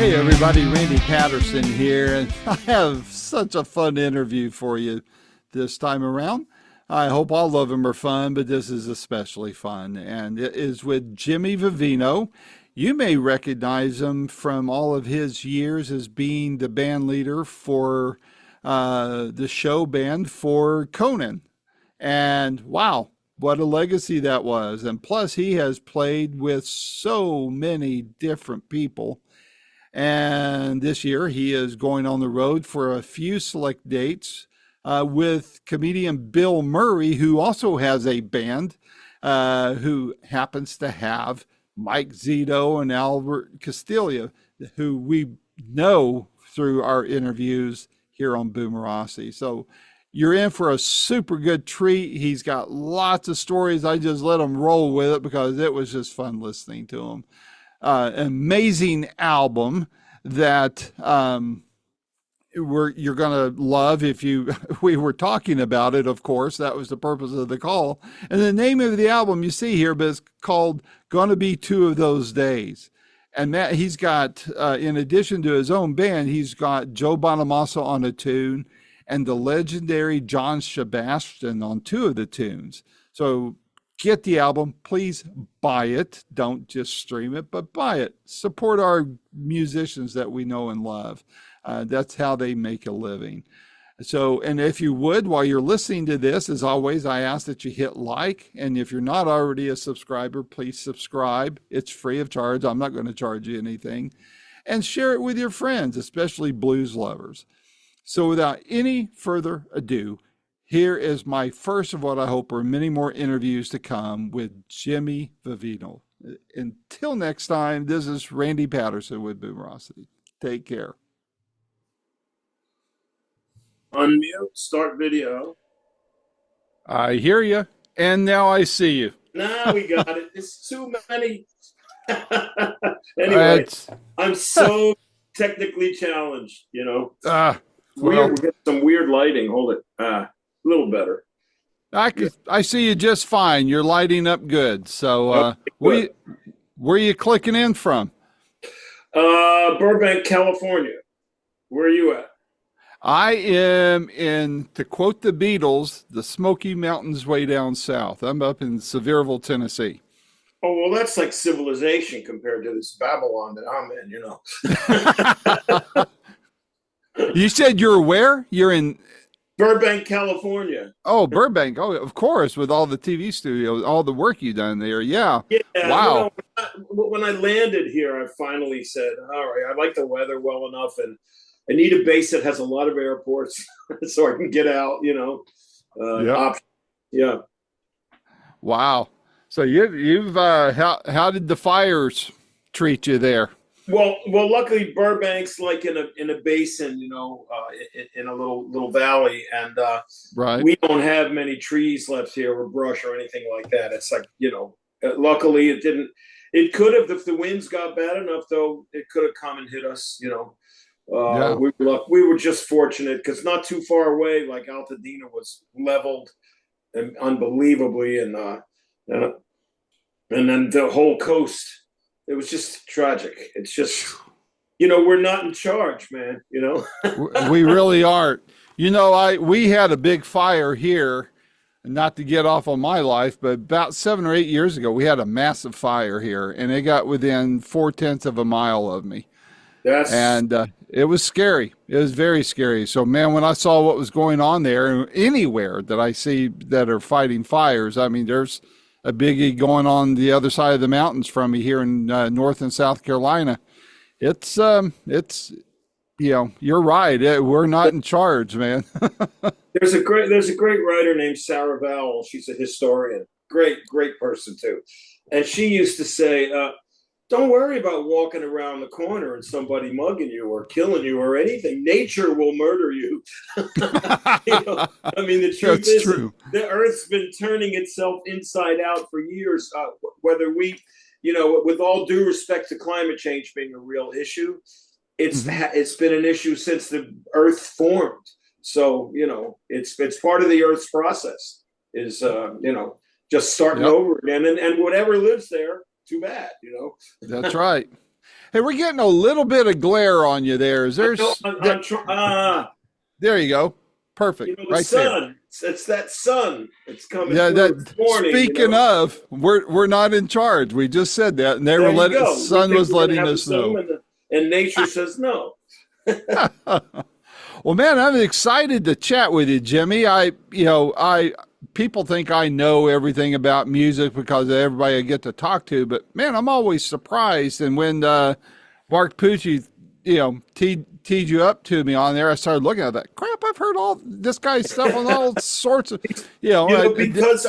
Hey everybody, Randy Patterson here, and I have such a fun interview for you this time around. I hope all of them are fun, but this is especially fun, and it is with Jimmy Vivino. You may recognize him from all of his years as being the band leader for the show band for Conan. And wow, what a legacy that was. And plus, he has played with so many different people. And this year, he is going on the road for a few select dates with comedian Bill Murray, who also has a band, who happens to have Mike Zito and Albert Castiglia, who we know through our interviews here on Boomerocity. So you're in for a super good treat. He's got lots of stories. I just let him roll with it because it was just fun listening to him. Amazing album that you're gonna love if you. We were talking about it, of course. That was the purpose of the call. And the name of the album you see here, but it's called "Gonna Be Two of Those Days." And Matt, he's got, in addition to his own band, he's got Joe Bonamassa on a tune and the legendary John Sebastian on two of the tunes. So get the album, please buy it. Don't just stream it, but buy it. Support our musicians that we know and love. That's how they make a living. So, and if you would, while you're listening to this, as always, I ask that you hit like. And if you're not already a subscriber, please subscribe. It's free of charge. I'm not going to charge you anything. And share it with your friends, especially blues lovers. So without any further ado, here is my first of what I hope are many more interviews to come with Jimmy Vivino. Until next time, this is Randy Patterson with Boomerocity. Take care. Unmute, start video. I hear you, and now I see you. Now we got it. It's too many. Anyway, I'm so technically challenged, you know. Well, we get some weird lighting. Hold it. A little better. I see you just fine. You're lighting up good. So okay, where are you clicking in from? Burbank, California. Where are you at? I am in, to quote the Beatles, the Smoky Mountains way down south. I'm up in Sevierville, Tennessee. Oh, well, that's like civilization compared to this Babylon that I'm in, you know. You said you're where? You're in Burbank, California. Oh, Burbank. Oh, of course, with all the TV studios, all the work you done there. Yeah. Wow. You know, when I landed here, I finally said, all right, I like the weather well enough, and I need a base that has a lot of airports so I can get out, you know. Yeah. Wow. So you've how did the fires treat you there? Well, luckily Burbank's like in a basin, you know, in a little valley, and right. We don't have many trees left here or brush or anything like that. It's like, you know, luckily it didn't. It could have, if the winds got bad enough, though. It could have come and hit us, you know. Yeah. We were just fortunate because not too far away, like Altadena was leveled and unbelievably, and then the whole coast. It was just tragic. It's just, you know, we're not in charge, man. You know, we really aren't. You know, we had a big fire here, not to get off on my life, but about 7 or 8 years ago, we had a massive fire here, and it got within 0.4 of a mile of me. And it was scary. It was very scary. So, man, when I saw what was going on there, anywhere that I see that are fighting fires, I mean, there's a biggie going on the other side of the mountains from me here in North and South Carolina. It's you know, you're right. We're not in charge, man. There's a great writer named Sarah Vowell. She's a historian. Great person too. And she used to say, don't worry about walking around the corner and somebody mugging you or killing you or anything. Nature will murder you. You know, I mean, the truth is, true. The Earth's been turning itself inside out for years. Whether we, you know, with all due respect to climate change being a real issue, it's been an issue since the Earth formed. So, you know, it's part of the Earth's process is, you know, just starting over again, and whatever lives there. Too bad, you know. That's right. Hey, we're getting a little bit of glare on you there. Is there? No, There you go. Perfect. the Right there. sun. It's that sun. It's coming Yeah, through this that morning. speaking of, we're not in charge. We just said that, and they There were you letting go. We sun think was we're going to letting have the us sun, know. and nature says no. Well, man, I'm excited to chat with you, Jimmy. I people think I know everything about music because of everybody I get to talk to, but man, I'm always surprised. And when Mark Pucci, teed you up to me on there, I started looking at that. Crap, I've heard all this guy's stuff on all sorts of, Because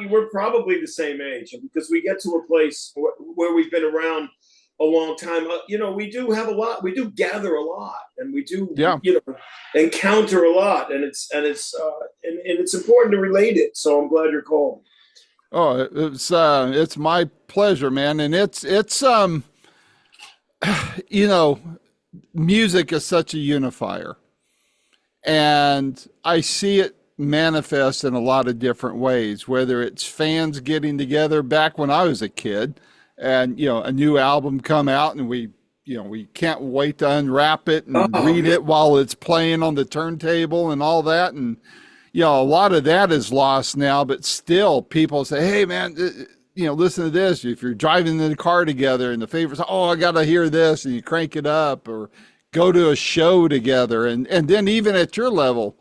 we're probably the same age, and because we get to a place where we've been around a long time. We do have a lot. We do gather a lot, and we do, yeah. Encounter a lot, and it's important to relate it. So I'm glad you're calling. Oh, it's my pleasure, man, and it's music is such a unifier, and I see it manifest in a lot of different ways, whether it's fans getting together back when I was a kid and a new album come out and we can't wait to unwrap it and read it while it's playing on the turntable and all that. And a lot of that is lost now, but still people say, hey man, listen to this. If you're driving in the car together and the favorites, I got to hear this, and you crank it up, or go to a show together. And then even at your level,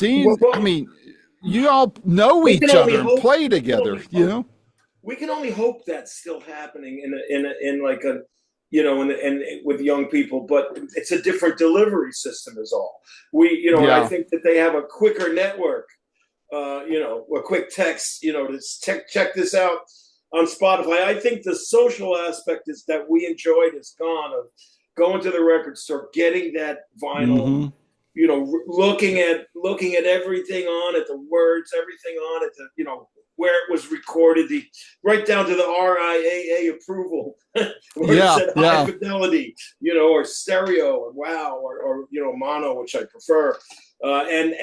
you all know each other and play together, We can only hope that's still happening in like a, and with young people, but it's a different delivery system is all. I think that they have a quicker network, a quick text, to check this out on Spotify. I think the social aspect is that we enjoyed is gone, of going to the record store, getting that vinyl, looking at everything on it, the words, everything on it, where it was recorded, right down to the RIAA approval, where it said high fidelity, or stereo, or wow, or mono, which I prefer, and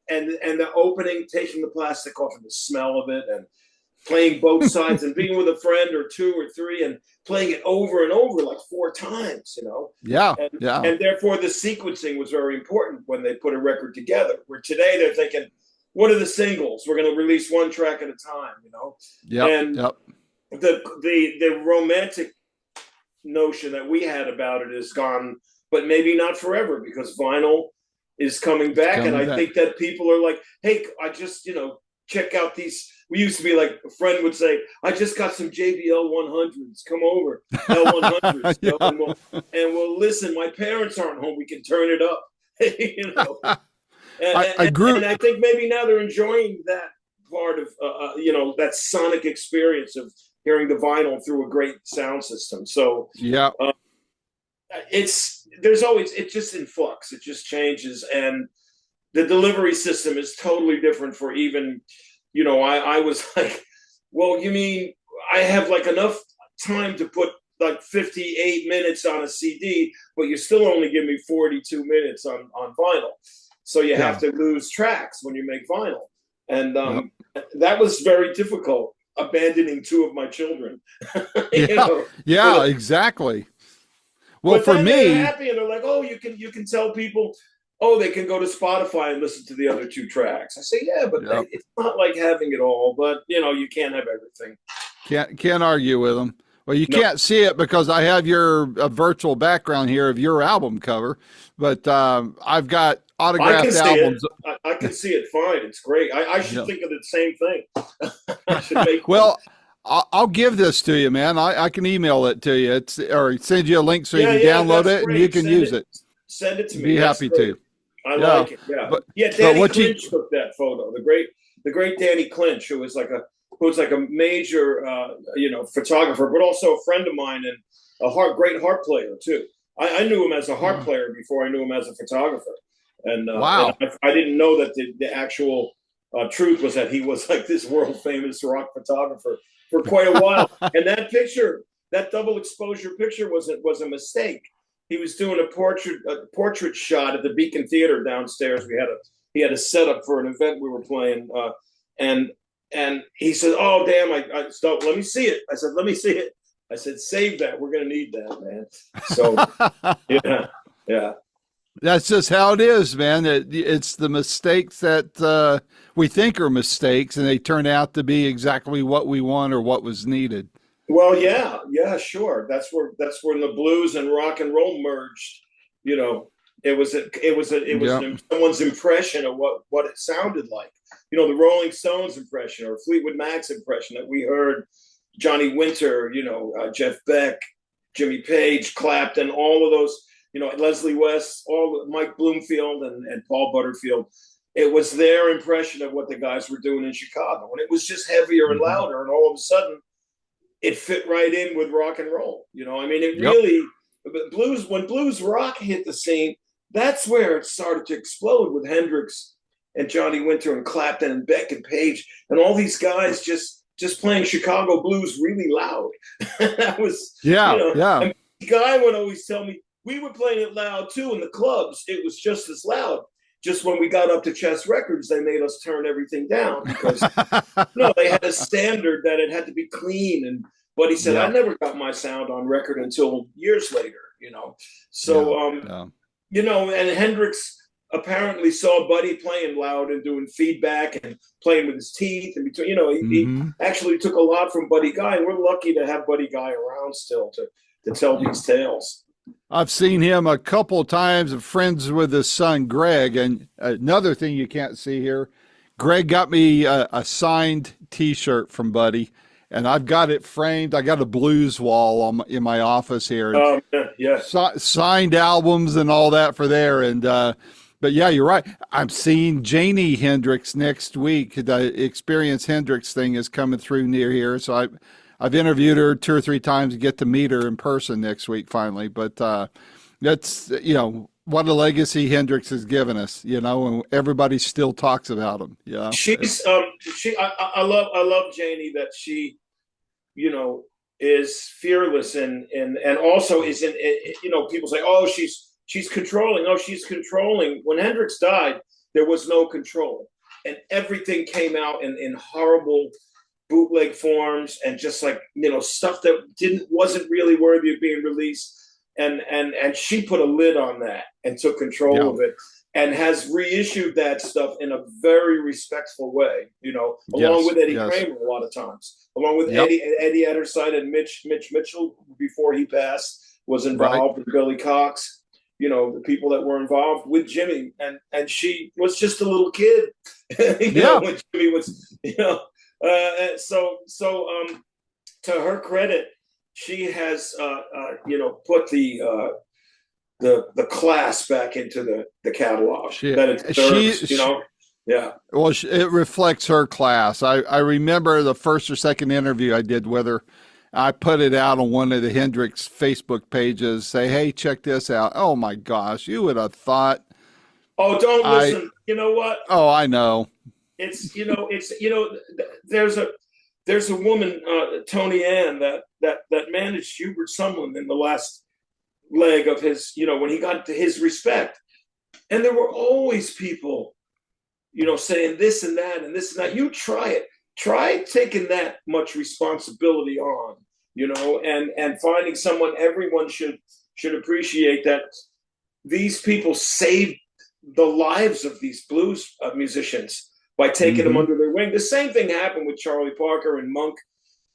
the opening, taking the plastic off and the smell of it, and playing both sides, and being with a friend or two or three, and playing it over and over like 4 times, and therefore the sequencing was very important when they put a record together. Where today they're thinking, what are the singles? We're going to release one track at a time, The romantic notion that we had about it is gone, but maybe not forever, because vinyl is coming back. And I think that people are like, hey, I just, check out these. We used to be like, a friend would say, I just got some JBL 100s. Come over, L100s, and we'll listen. My parents aren't home. We can turn it up, I grew. And I think maybe now they're enjoying that part of, that sonic experience of hearing the vinyl through a great sound system. So it's just in flux. It just changes, and the delivery system is totally different for even, I was like, well, you mean I have like enough time to put like 58 minutes on a CD, but you still only give me 42 minutes on vinyl. So you have to lose tracks when you make vinyl. And that was very difficult, abandoning 2 of my children. Exactly. Well, but for me, they're happy, and they're like, oh, you can tell people, they can go to Spotify and listen to the other 2 tracks. I say, yeah, but it's not like having it all, but you can't have everything. Can't argue with them. Well, you can't see it because I have your virtual background here of your album cover, but I've got autographed albums. I can see it fine. It's great. I should think of the same thing. I should make well, I'll give this to you, man. I can email it to you. Or send you a link so you can download it and you can use it. Send it to me. Be happy to. I like it. Yeah. Danny Clinch took that photo. The great Danny Clinch, who was like a major, photographer, but also a friend of mine and a great harp player too. I knew him as a harp player before I knew him as a photographer. And wow, and I didn't know that the actual truth was that he was like this world famous rock photographer for quite a while. And that picture, that double exposure picture, was a mistake. He was doing a portrait shot at the Beacon Theater downstairs. He had a setup for an event we were playing, and he said, "Oh damn, I stopped. Let me see it." I said, "Let me see it." I said, save that. We're going to need that, man. So, yeah, yeah. That's just how it is, man. It's the mistakes that we think are mistakes, and they turn out to be exactly what we want or what was needed. Well, yeah, yeah, sure. That's when the blues and rock and roll merged. You know, it was Yep. someone's impression of what it sounded like. You know, the Rolling Stones impression or Fleetwood Mac's impression that we heard Johnny Winter, Jeff Beck, Jimmy Page, Clapton, all of those, Leslie West, all Mike Bloomfield and Paul Butterfield. It was their impression of what the guys were doing in Chicago. And it was just heavier and Hmm. louder. And all of a sudden, it fit right in with rock and roll. I mean, it Yep. really, when blues rock hit the scene, that's where it started to explode with Hendrix and Johnny Winter and Clapton and Beck and Page and all these guys just playing Chicago blues really loud. That was, Yeah. Yeah. and the guy would always tell me we were playing it loud too in the clubs. It was just as loud. Just when we got up to Chess Records, they made us turn everything down because they had a standard that it had to be clean. And but he said, I Yeah. never got my sound on record until years later. Yeah. So Yeah. and Hendrix apparently saw Buddy playing loud and doing feedback and playing with his teeth and between, he Hmm. actually took a lot from Buddy Guy, and we're lucky to have Buddy Guy around still to tell these tales. I've seen him a couple of times, friends with his son, Greg. And another thing you can't see here, Greg got me a signed T-shirt from Buddy, and I've got it framed. I got a blues wall in my office here, and Yeah. signed albums and all that for there. And but yeah, you're right. I'm seeing Janie Hendrix next week. The Experience Hendrix thing is coming through near here, so I've interviewed her 2 or 3 times to get to meet her in person next week finally. But that's what a legacy Hendrix has given us. And everybody still talks about him. Yeah, She's I love Janie that she is fearless and also is in people say, oh, she's controlling. Oh, she's controlling. When Hendrix died, there was no control, and everything came out in horrible bootleg forms and just like stuff that wasn't really worthy of being released. And she put a lid on that and took control of it and has reissued that stuff in a very respectful way, along with Eddie Kramer a lot of times, along with Eddie at her side, and Mitch Mitchell before he passed was involved with Billy Cox, the people that were involved with Jimmy, and she was just a little kid, when Jimmy was, so to her credit, she has put the class back into the catalog that it deserves, yeah. Well, it reflects her class. I remember the first or second interview I did with her. I put it out on one of the Hendrix Facebook pages. Say, hey, check this out. Oh my gosh, you would have thought. Oh, don't listen. You know what? Oh, I know. It's there's a woman, Tony Ann, that managed Hubert Sumlin in the last leg of his, when he got to his respect, and there were always people, saying this and that and this and that. You try taking that much responsibility on, and finding someone everyone should appreciate, that these people saved the lives of these blues musicians by taking them under their wing. The same thing happened with Charlie Parker and Monk.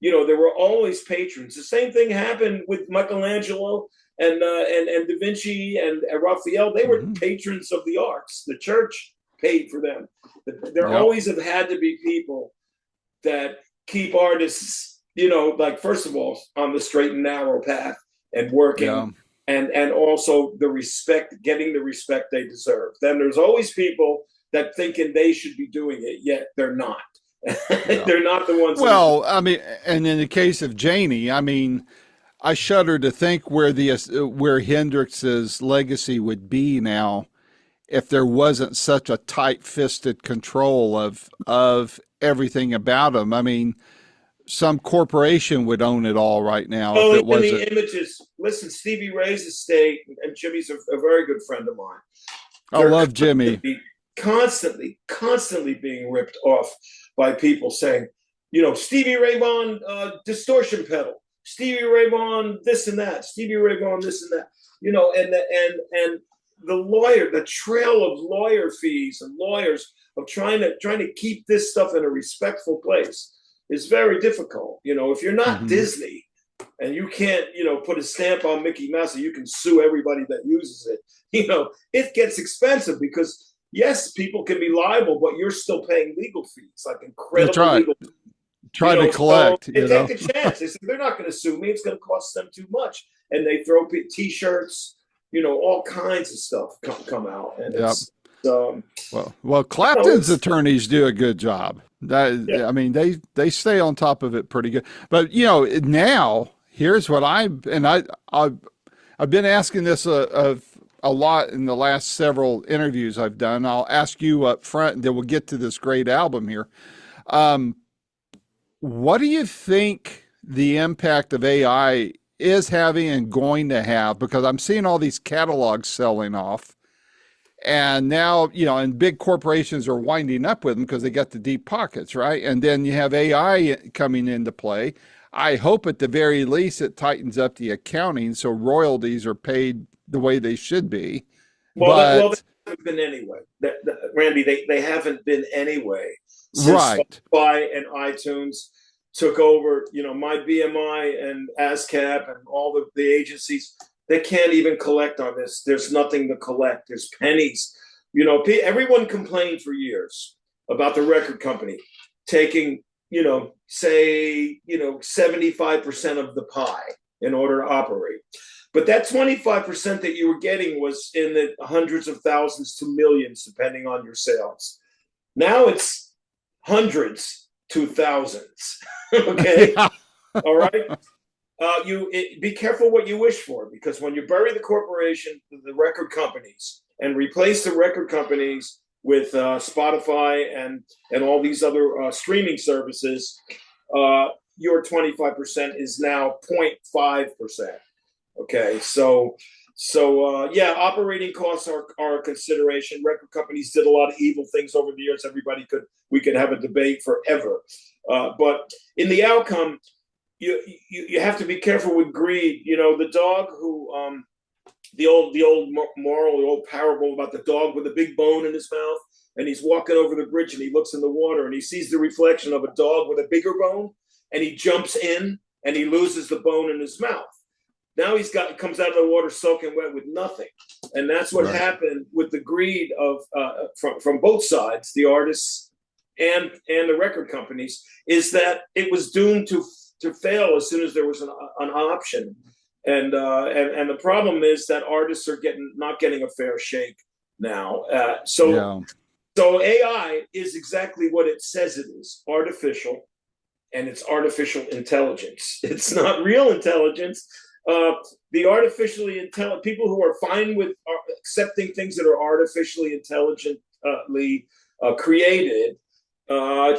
There were always patrons. The same thing happened with Michelangelo and Da Vinci and Raphael. They were patrons of the arts. The church paid for them. There always have had to be people that keep artists, like, first of all, on the straight and narrow path and working, and also getting the respect they deserve. Then there's always people that thinking they should be doing it, yet they're not. They're not the ones. Well, I mean, and in the case of Janie, I mean, I shudder to think where Hendrix's legacy would be now if there wasn't such a tight-fisted control of everything about him. I mean, some corporation would own it all right now. Well, if it wasn't. The images. Listen, Stevie Ray's estate, and Jimmy's a very good friend of mine. I love Jimmy. Constantly being ripped off by people saying, Stevie Ray Vaughan distortion pedal, Stevie Ray Vaughan, this and that, Stevie Ray Vaughan, this and that, and the trail of lawyer fees and lawyers of trying to keep this stuff in a respectful place is very difficult. If you're not Disney and you can't, put a stamp on Mickey Mouse and you can sue everybody that uses it, it gets expensive because yes, people can be liable, but you're still paying legal fees, like incredible That's right. legal fees. Try to collect. So they take a chance. They say they're not going to sue me. It's going to cost them too much, and they throw T-shirts, all kinds of stuff come out, and it's well, Clapton's attorneys do a good job. I mean, they stay on top of it pretty good. But now here's what I've been asking this of a lot in the last several interviews I've done. I'll ask you up front, and then we'll get to this great album here. What do you think the impact of AI is having and going to have? Because I'm seeing all these catalogs selling off. And now, and big corporations are winding up with them because they got the deep pockets, right? And then you have AI coming into play. I hope at the very least it tightens up the accounting so royalties are paid the way they should be. Well, they haven't been anyway. Randy, they haven't been anyway. Since Spotify and iTunes took over, my BMI and ASCAP and all the agencies, they can't even collect on this. There's nothing to collect. There's pennies. Everyone complained for years about the record company taking, say, 75% of the pie in order to operate. But that 25% that you were getting was in the hundreds of thousands to millions, depending on your sales. Now it's hundreds to thousands. Okay. All right. Be careful what you wish for, because when you bury the corporation, the record companies, and replace the record companies with Spotify and all these other streaming services, your 25% is now 0.5%. Okay, so operating costs are a consideration. Record companies did a lot of evil things over the years. We could have a debate forever, but in the outcome, you have to be careful with greed. The dog who the old moral, the old parable about the dog with a big bone in his mouth, and he's walking over the bridge and he looks in the water and he sees the reflection of a dog with a bigger bone, and he jumps in and he loses the bone in his mouth. Now comes out of the water soaking wet with nothing, and that's what happened with the greed of from both sides, the artists and the record companies, is that it was doomed to fail as soon as there was an option, and the problem is that artists are not getting a fair shake now. So AI is exactly what it says it is: artificial, and it's artificial intelligence. It's not real intelligence. The artificially intelligent people who are fine with accepting things that are artificially intelligently created,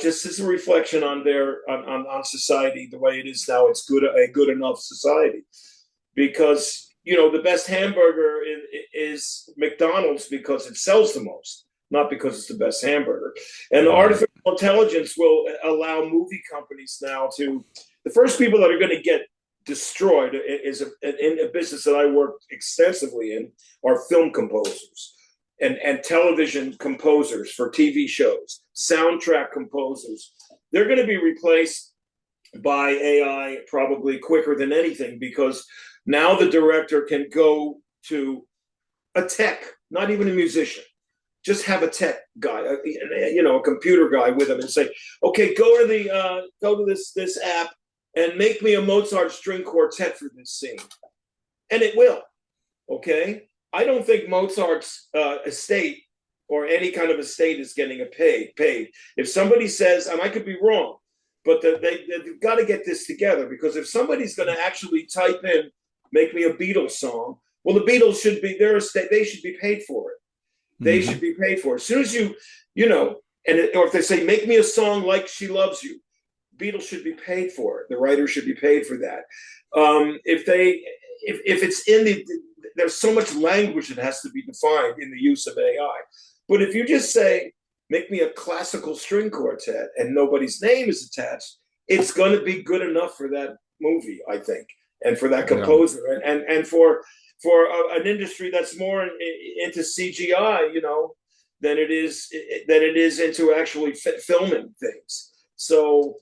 just as a reflection on on society the way it is now. It's a good enough society, because the best hamburger is McDonald's because it sells the most, not because it's the best hamburger. And artificial intelligence will allow movie companies now the first people that are going to get destroyed is in a business that I work extensively in, are film composers and television composers for TV shows, soundtrack composers. They're going to be replaced by AI probably quicker than anything, because now the director can go to a tech, not even a musician, just have a tech guy, a computer guy with him, and say, okay, go to this app and make me a Mozart string quartet for this scene. And it will, okay? I don't think Mozart's estate or any kind of estate is getting paid. If somebody says, and I could be wrong, but they've got to get this together, because if somebody's going to actually type in, make me a Beatles song, well, the Beatles should be, their estate, they should be paid for it. They should be paid for it. As soon as or if they say, make me a song like She Loves You, Beatles should be paid for it. The writer should be paid for that. If it's there's so much language that has to be defined in the use of AI. But if you just say, make me a classical string quartet and nobody's name is attached, it's going to be good enough for that movie, I think, and for that Yeah. composer, and for an industry that's more into CGI, than it is into actually filming things. So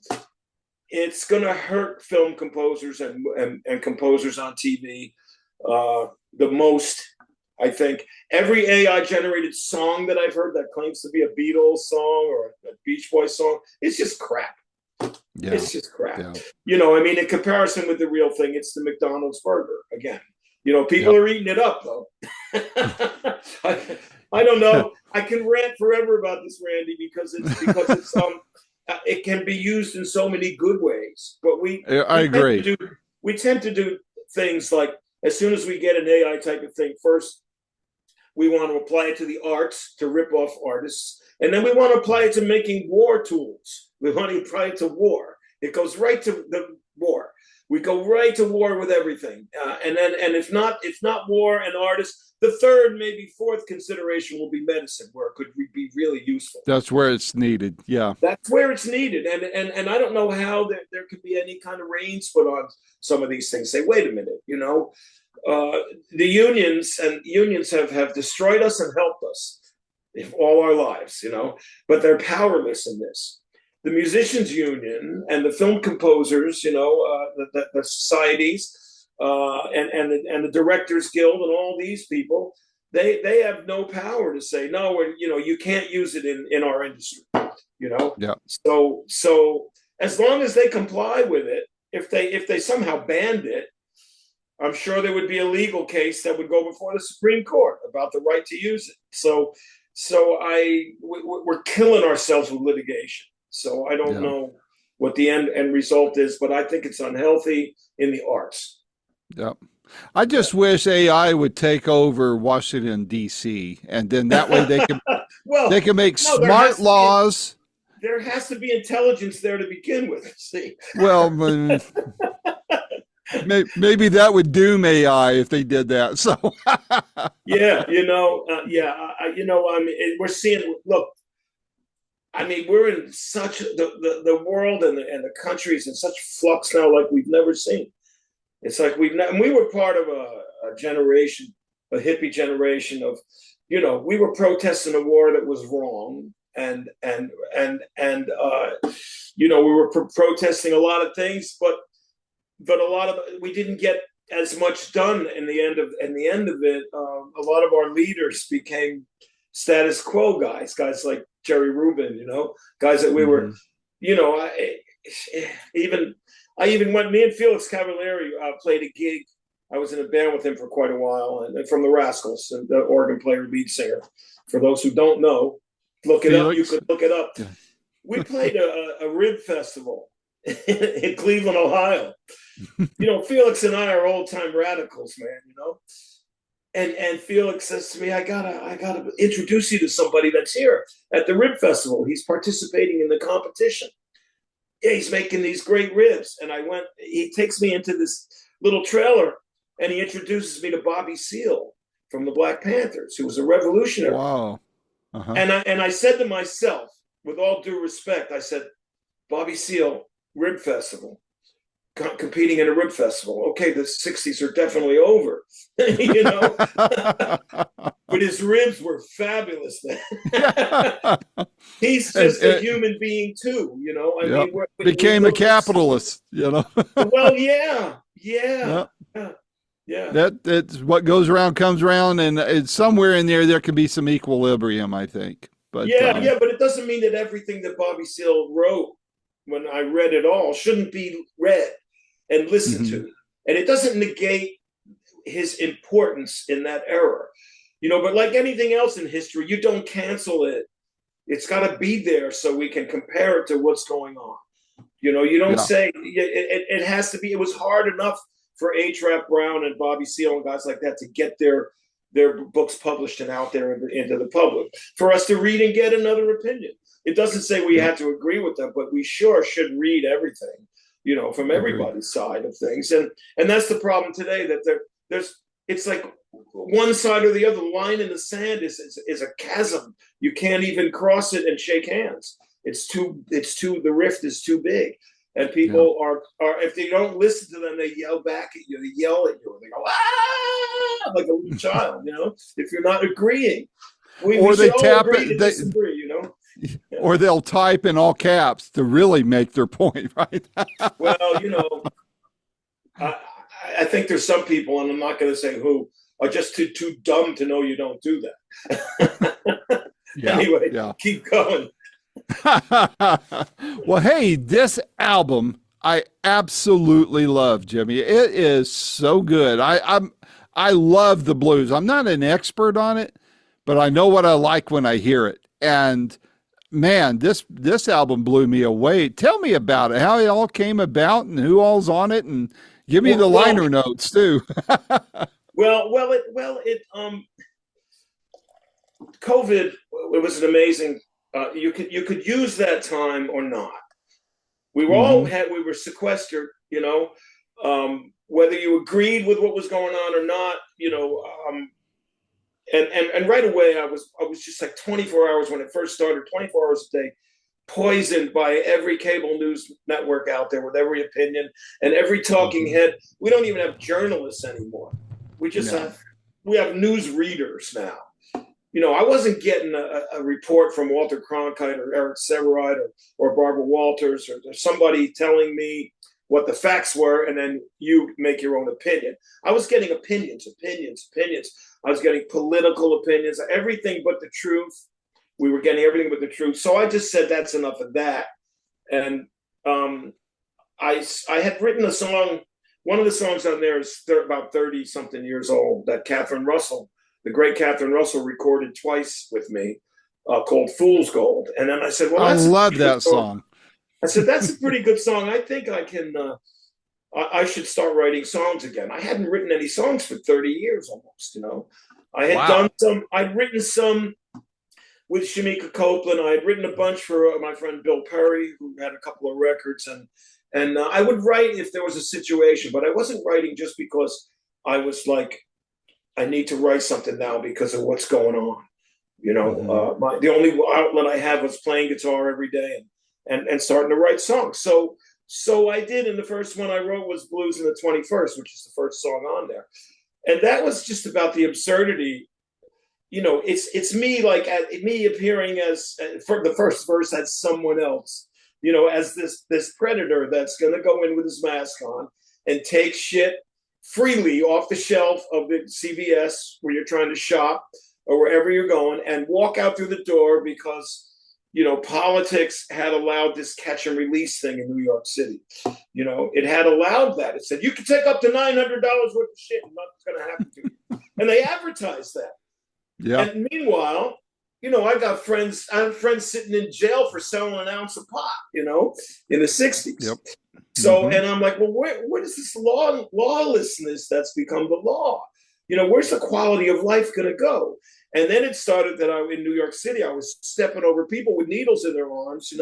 it's going to hurt film composers and composers on TV the most. I think every AI generated song that I've heard that claims to be a Beatles song or a Beach Boys song, it's just crap. Yeah. It's just crap. Yeah. I mean, in comparison with the real thing, it's the McDonald's burger again. People Yep. are eating it up, though. I don't know. I can rant forever about this, Randy, because it's it can be used in so many good ways. But I agree. We tend to do things like, as soon as we get an AI type of thing, first we want to apply it to the arts to rip off artists, and then we want to apply it to making war tools. We want to apply it to war. It goes right to the war. We go right to war with everything, and if not war and artists, the third, maybe fourth consideration will be medicine, where it could be really useful. That's where it's needed. Yeah, that's where it's needed, and I don't know how there could be any kind of reins put on some of these things. Say, wait a minute, the unions have destroyed us and helped us all our lives, but they're powerless in this. The musicians union and the film composers, the societies and the directors guild and all these people, they have no power to say no, you can't use it in our industry, Yeah. So as long as they comply with it, if they somehow banned it, I'm sure there would be a legal case that would go before the Supreme Court about the right to use it. So we're killing ourselves with litigation. So I don't know what the end result is, but I think it's unhealthy in the arts. Yep. I just wish AI would take over Washington, D.C., and then that way they can they can make smart laws. There has to be intelligence there to begin with. See? Well, maybe that would doom AI if they did that. So yeah, I mean, we're seeing. Look, I mean, we're in such the world and the countries in such flux now, like we've never seen. It's like we were part of a generation, a hippie generation of, we were protesting a war that was wrong, and we were protesting a lot of things, but a lot of we didn't get as much done in the end of it. A lot of our leaders became status quo guys like Jerry Rubin, guys that we were, I even went, me and Felix Cavalieri played a gig. I was in a band with him for quite a while, and from the Rascals, the organ player, lead singer. For those who don't know, look it up. You could look it up. Yeah. We played a rib festival in Cleveland, Ohio. Felix and I are old time radicals, man. And Felix says to me, I gotta introduce you to somebody that's here at the rib festival. He's participating in the competition. Yeah, he's making these great ribs. And he takes me into this little trailer and he introduces me to Bobby Seale from the Black Panthers, who was a revolutionary. Wow. Uh-huh. And I said to myself, with all due respect, I said, Bobby Seale, rib festival, competing in a rib festival. Okay, the 60s are definitely over, but his ribs were fabulous then. He's just a human being too, I mean, became a capitalist, Well, yeah. That's what goes around comes around, and it's somewhere in there could be some equilibrium, I think. But but it doesn't mean that everything that Bobby Seale wrote, when I read it all, shouldn't be read and listened to. And it doesn't negate his importance in that era. But like anything else in history, you don't cancel it. It's got to be there so we can compare it to what's going on. You don't say it has to be. It was hard enough for H. Rap Brown and Bobby Seale and guys like that to get their books published and out there into the public for us to read and get another opinion. It doesn't say we had to agree with them, but we sure should read everything, from everybody's side of things. And that's the problem today, that it's like one side or the other. The line in the sand is a chasm. You can't even cross it and shake hands. The rift is too big. and Yeah. people are if they don't listen to them, they yell back at you, they yell at you, and they go ah, like a little child, if you're not agreeing. We Or should they all tap agree it. to disagree. Yeah. Or they'll type in all caps to really make their point, right? Well, I, I think there's some people, and I'm not going to say who, are just too dumb to know you don't do that. Yeah, Anyway, yeah. keep going. Well, hey, this album I absolutely love, Jimmy. It is so good. I love the blues. I'm not an expert on it, but I know what I like when I hear it. And man, this album blew me away. Tell me about it, how it all came about, and who all's on it, and give me the liner notes too. It COVID, it was an amazing. You could use that time or not. We were sequestered. Whether you agreed with what was going on or not. And right away I was just like 24 hours when it first started, 24 hours a day, poisoned by every cable news network out there with every opinion and every talking head. We don't even have journalists anymore. We just have news readers now. I wasn't getting a report from Walter Cronkite or Eric Severide or Barbara Walters or somebody telling me what the facts were, and then you make your own opinion. I was getting opinions. I was getting political opinions, everything but the truth. We were getting everything but the truth. So I just said, that's enough of that. And I had written a song. One of the songs on there is about 30 something years old that Catherine Russell, the great Catherine Russell, recorded twice with me, called Fool's Gold. And then I said, well, I love that song. I said, that's a pretty good song. I think I can, I should start writing songs again. I hadn't written any songs for 30 years almost, I had done some, I'd written some with Shamika Copeland. I had written a bunch for my friend Bill Perry, who had a couple of records. And I would write if there was a situation, but I wasn't writing just because I was like, I need to write something now because of what's going on. The only outlet I had was playing guitar every day and starting to write songs. So I did, and the first one I wrote was Blues in the 21st, which is the first song on there. And that was just about the absurdity. It's me, like me appearing as, for the first verse, as someone else, as this predator that's going to go in with his mask on and take shit freely off the shelf of the CVS where you're trying to shop or wherever you're going, and walk out through the door because politics had allowed this catch and release thing in New York City. It had allowed that. It said, you can take up to $900 worth of shit and nothing's going to happen to you. And they advertised that. Yeah. And meanwhile, I have friends sitting in jail for selling an ounce of pot, in the 60s. Yep. So, and I'm like, well, what is this lawlessness that's become the law? Where's the quality of life going to go? And then it started that in New York City, I was stepping over people with needles in their arms,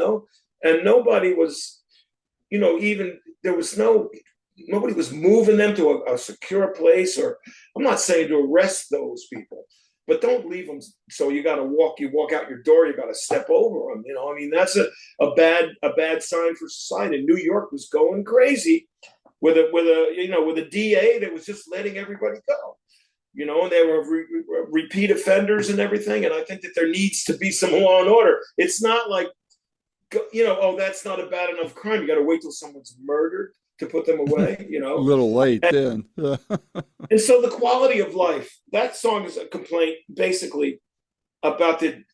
and nobody was, nobody was moving them to a secure place, or I'm not saying to arrest those people, but don't leave them. So you walk out your door, you got to step over them. That's a bad sign for society. New York was going crazy with a DA that was just letting everybody go. And they were repeat offenders and everything. And I think that there needs to be some law and order. It's not like, that's not a bad enough crime. You got to wait till someone's murdered to put them away, A little late then. And so the quality of life, that song is a complaint basically about the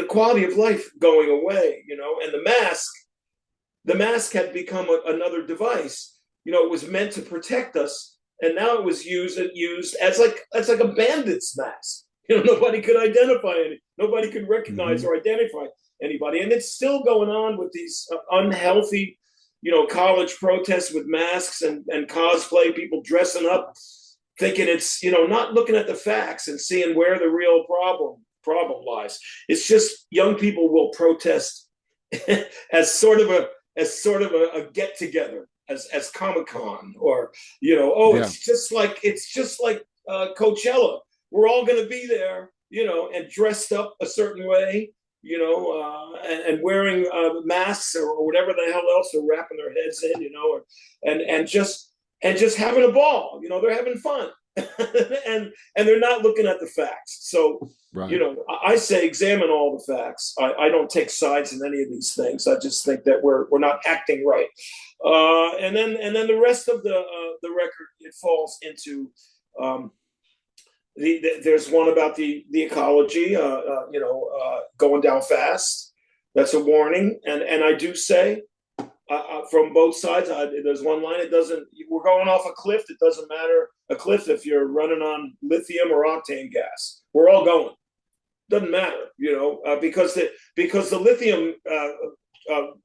quality of life going away, and the mask had become another device. It was meant to protect us. And now it was used as like a bandit's mask. Nobody could identify it. Nobody could recognize or identify anybody. And it's still going on with these unhealthy, college protests with masks and cosplay, people dressing up, thinking it's, not looking at the facts and seeing where the real problem lies. It's just young people will protest as sort of a get together. As Comic-Con, or it's just like Coachella. We're all going to be there, and dressed up a certain way, and wearing masks or whatever the hell else they're wrapping their heads in, and just having a ball. They're having fun, and they're not looking at the facts. So, Right. I say examine all the facts. I don't take sides in any of these things. I just think that we're not acting right. And then the rest of the record, it falls into. There's one about the ecology, going down fast. That's a warning, and I do say from both sides. There's one line. It doesn't. We're going off a cliff. It doesn't matter a cliff if you're running on lithium or octane gas. We're all going. Doesn't matter, because the lithium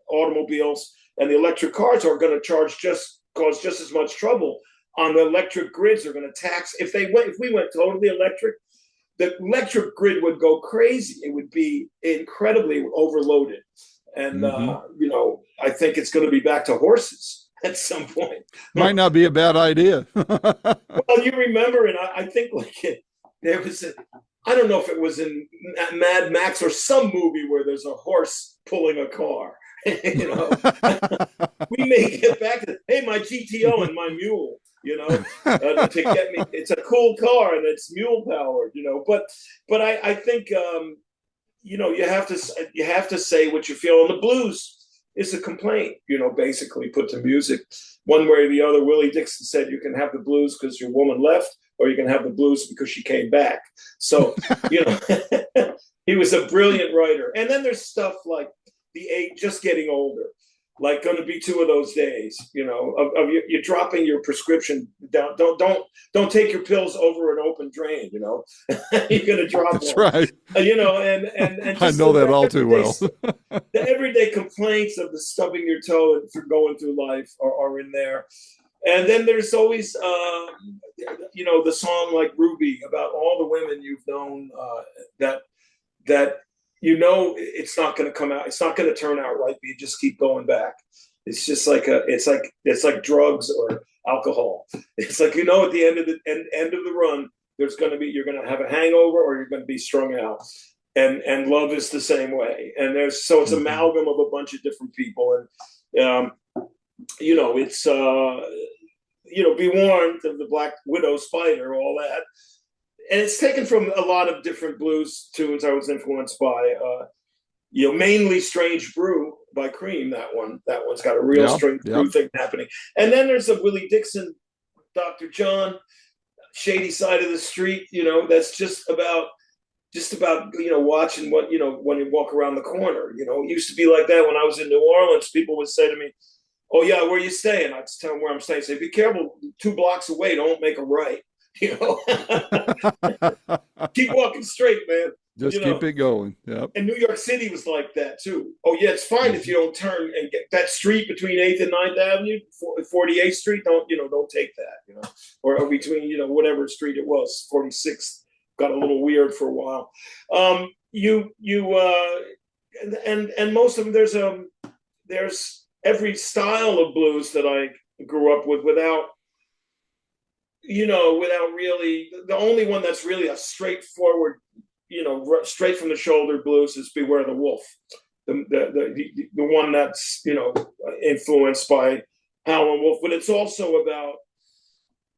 automobiles and the electric cars are going to cause just as much trouble. On the electric grids are going to tax. If we went totally electric, the electric grid would go crazy. It would be incredibly overloaded, and I think it's going to be back to horses at some point. Might not be a bad idea. Well, you remember, and I think there was I don't know if it was in Mad Max or some movie where there's a horse pulling a car. We may get back to, hey, my GTO and my mule. To get me, it's a cool car and it's mule powered. But I think you have to say what you feel. And the blues is a complaint. Basically put to music, one way or the other. Willie Dixon said you can have the blues because your woman left, or you can have the blues because she came back. So he was a brilliant writer. And then there's stuff like just getting older. Like going to be 2 of those days, of you're dropping your prescription down. Don't take your pills over an open drain. You're going to drop. That's one. right. And I know that all too well. The everyday complaints of the stubbing your toe for going through life are in there. And then there's always, the song like Ruby about all the women you've known that it's not going to come out. It's not going to turn out right. But you just keep going back. It's just like it's like drugs or alcohol. It's like at the end of the run, you're going to have a hangover or you're going to be strung out. And love is the same way. And it's amalgam of a bunch of different people. And it's be warned of the Black Widow spider, all that. And it's taken from a lot of different blues tunes I was influenced by. Mainly Strange Brew by Cream. That one's got a real Strange Brew thing happening. And then there's a Willie Dixon, Dr. John, Shady Side of the Street. That's just about watching what when you walk around the corner. It used to be like that when I was in New Orleans. People would say to me, "Oh yeah, where are you staying?" I'd tell them where I'm staying. Say, "Be careful, 2 blocks away. Don't make a right." Keep walking straight, man. Just keep it going. Yep. And New York City was like that too. Oh yeah, it's fine if you don't turn and get that street between 8th and 9th Avenue, 48th Street. Don't take that. Or between whatever street it was, 46th got a little weird for a while. And most of them there's every style of blues that I grew up with without really, the only one that's really a straightforward, straight from the shoulder blues is Beware the Wolf. The one that's, influenced by Howlin' Wolf, but it's also about,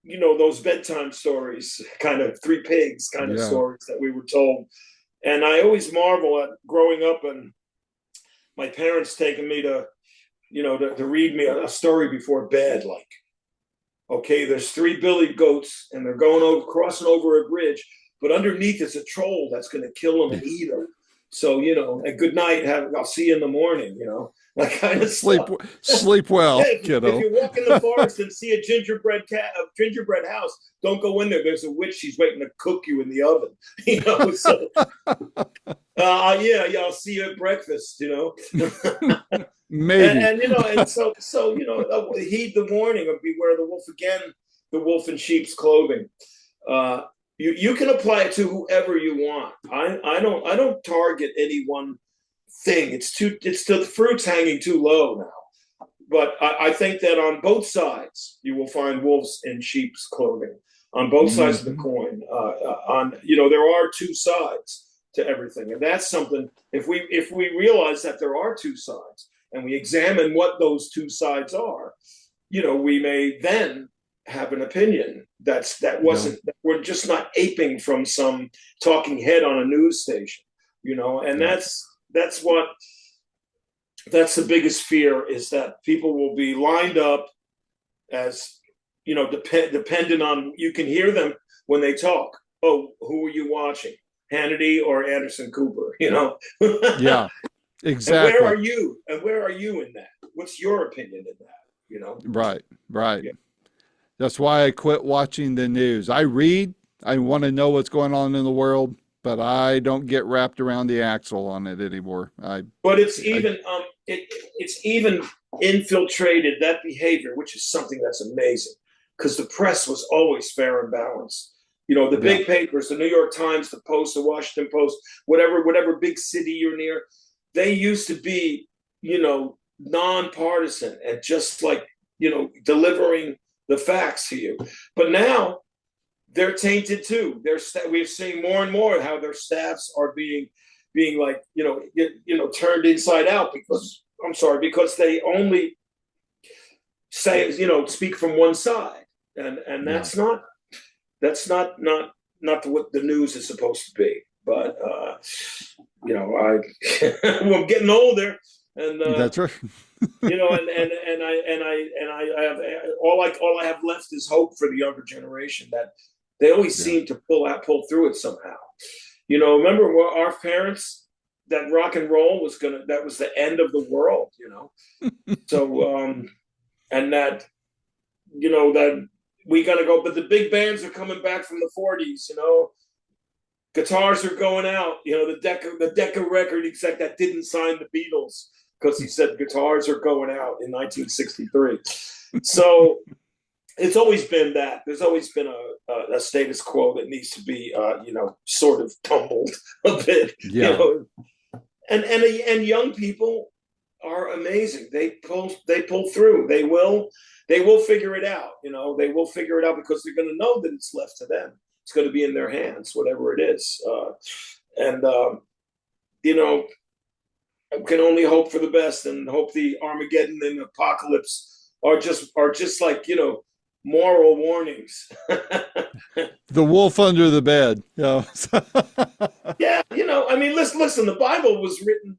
those bedtime stories, kind of Three Pigs kind of stories that we were told. And I always marvel at growing up and my parents taking me to read me a story before bed, like, okay, there's 3 billy goats and they're crossing over a bridge, but underneath is a troll that's going to kill them and eat them. So, and good night. I'll see you in the morning, that kind of sleep, stuff. Sleep well, kiddo. If you walk in the forest and see a gingerbread house, don't go in there. There's a witch. She's waiting to cook you in the oven, So, I'll see you at breakfast, Maybe. And so heed the warning of beware the wolf. Again, the wolf in sheep's clothing. You can apply it to whoever you want. I don't target any one thing. It's the fruit's hanging too low now. But I think that on both sides you will find wolves in sheep's clothing. On both sides of the coin. There are 2 sides. to everything. And that's something, if we realize that there are two sides and we examine what those two sides are, we may then have an opinion that wasn't, that we're just not aping from some talking head on a news station, and that's the biggest fear, is that people will be lined up as, dependent on, you can hear them when they talk. Oh, who are you watching? Hannity or Anderson Cooper, Yeah, exactly. And where are you? And where are you in that? What's your opinion in that? Right. Yeah. That's why I quit watching the news. I read, I want to know what's going on in the world, but I don't get wrapped around the axle on it anymore. But it's even infiltrated that behavior, which is something that's amazing, because the press was always fair and balanced. The big papers, the New York Times, the Post, the Washington Post, whatever big city you're near, they used to be, nonpartisan and just like, delivering the facts to you. But now they're tainted too. We've seen more and more how their staffs are being like, turned inside out because they only say, speak from one side, and that's not what the news is supposed to be. But I'm getting older, and that's right. and I have all I have left is hope for the younger generation, that they always seem to pull through it somehow. Remember our parents, that rock and roll that was the end of the world, So and that that we gotta go, but the big bands are coming back from the 40s, guitars are going out, the Decca record exec that didn't sign the Beatles because he said guitars are going out in 1963. So it's always been that. There's always been a status quo that needs to be, sort of tumbled a bit. Yeah. And young people are amazing. They pull through. They will figure it out. They will figure it out because they're going to know that it's left to them. It's going to be in their hands, whatever it is. I can only hope for the best, and hope the Armageddon and apocalypse are just like, moral warnings. The wolf under the bed. Yeah. Yeah. Listen, the Bible was written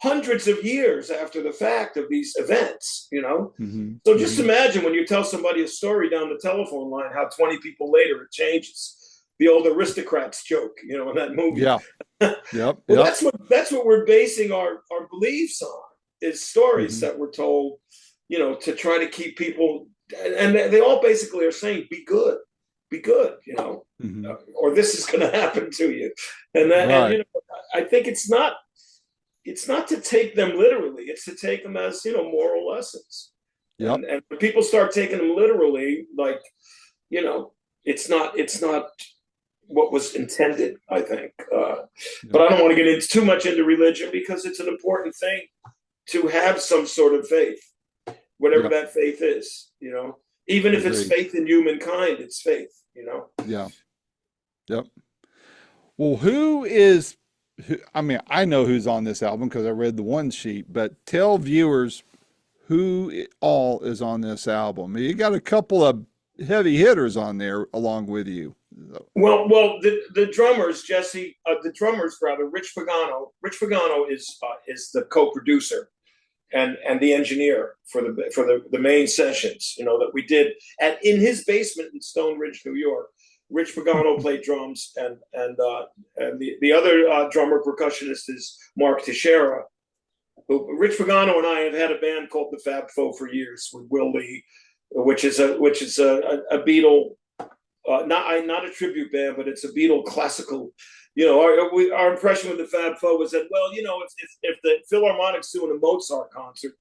hundreds of years after the fact of these events, Mm-hmm. So just imagine when you tell somebody a story down the telephone line, how 20 people later it changes. The old aristocrats joke, in that movie. Yeah. Yep. Well, that's what we're basing our beliefs on, is stories that we're told, to try to keep people, and they all basically are saying, be good, or this is going to happen to you. And that, and, I think it's not to take them literally. It's to take them as, moral lessons. Yep. And when people start taking them literally, like, it's not what was intended, I think. But I don't want to get too much into religion, because it's an important thing to have some sort of faith, whatever that faith is, even if it's faith in humankind, it's faith, Yeah. Yep. Well, I know who's on this album because I read the one sheet, but tell viewers who all is on this album. You got a couple of heavy hitters on there along with you. Well, the drummers, Rich Pagano. Rich Pagano is the co-producer and the engineer for the main sessions, that we did in his basement in Stone Ridge, New York. Rich Pagano played drums, and the other drummer percussionist is Mark Teixeira. Rich Pagano and I have had a band called the Fab Four for years with Will Lee, which is a Beatle, not a tribute band, but it's a Beatle classical. Our impression with the Fab Four was that, well, if the Philharmonic's doing a Mozart concert,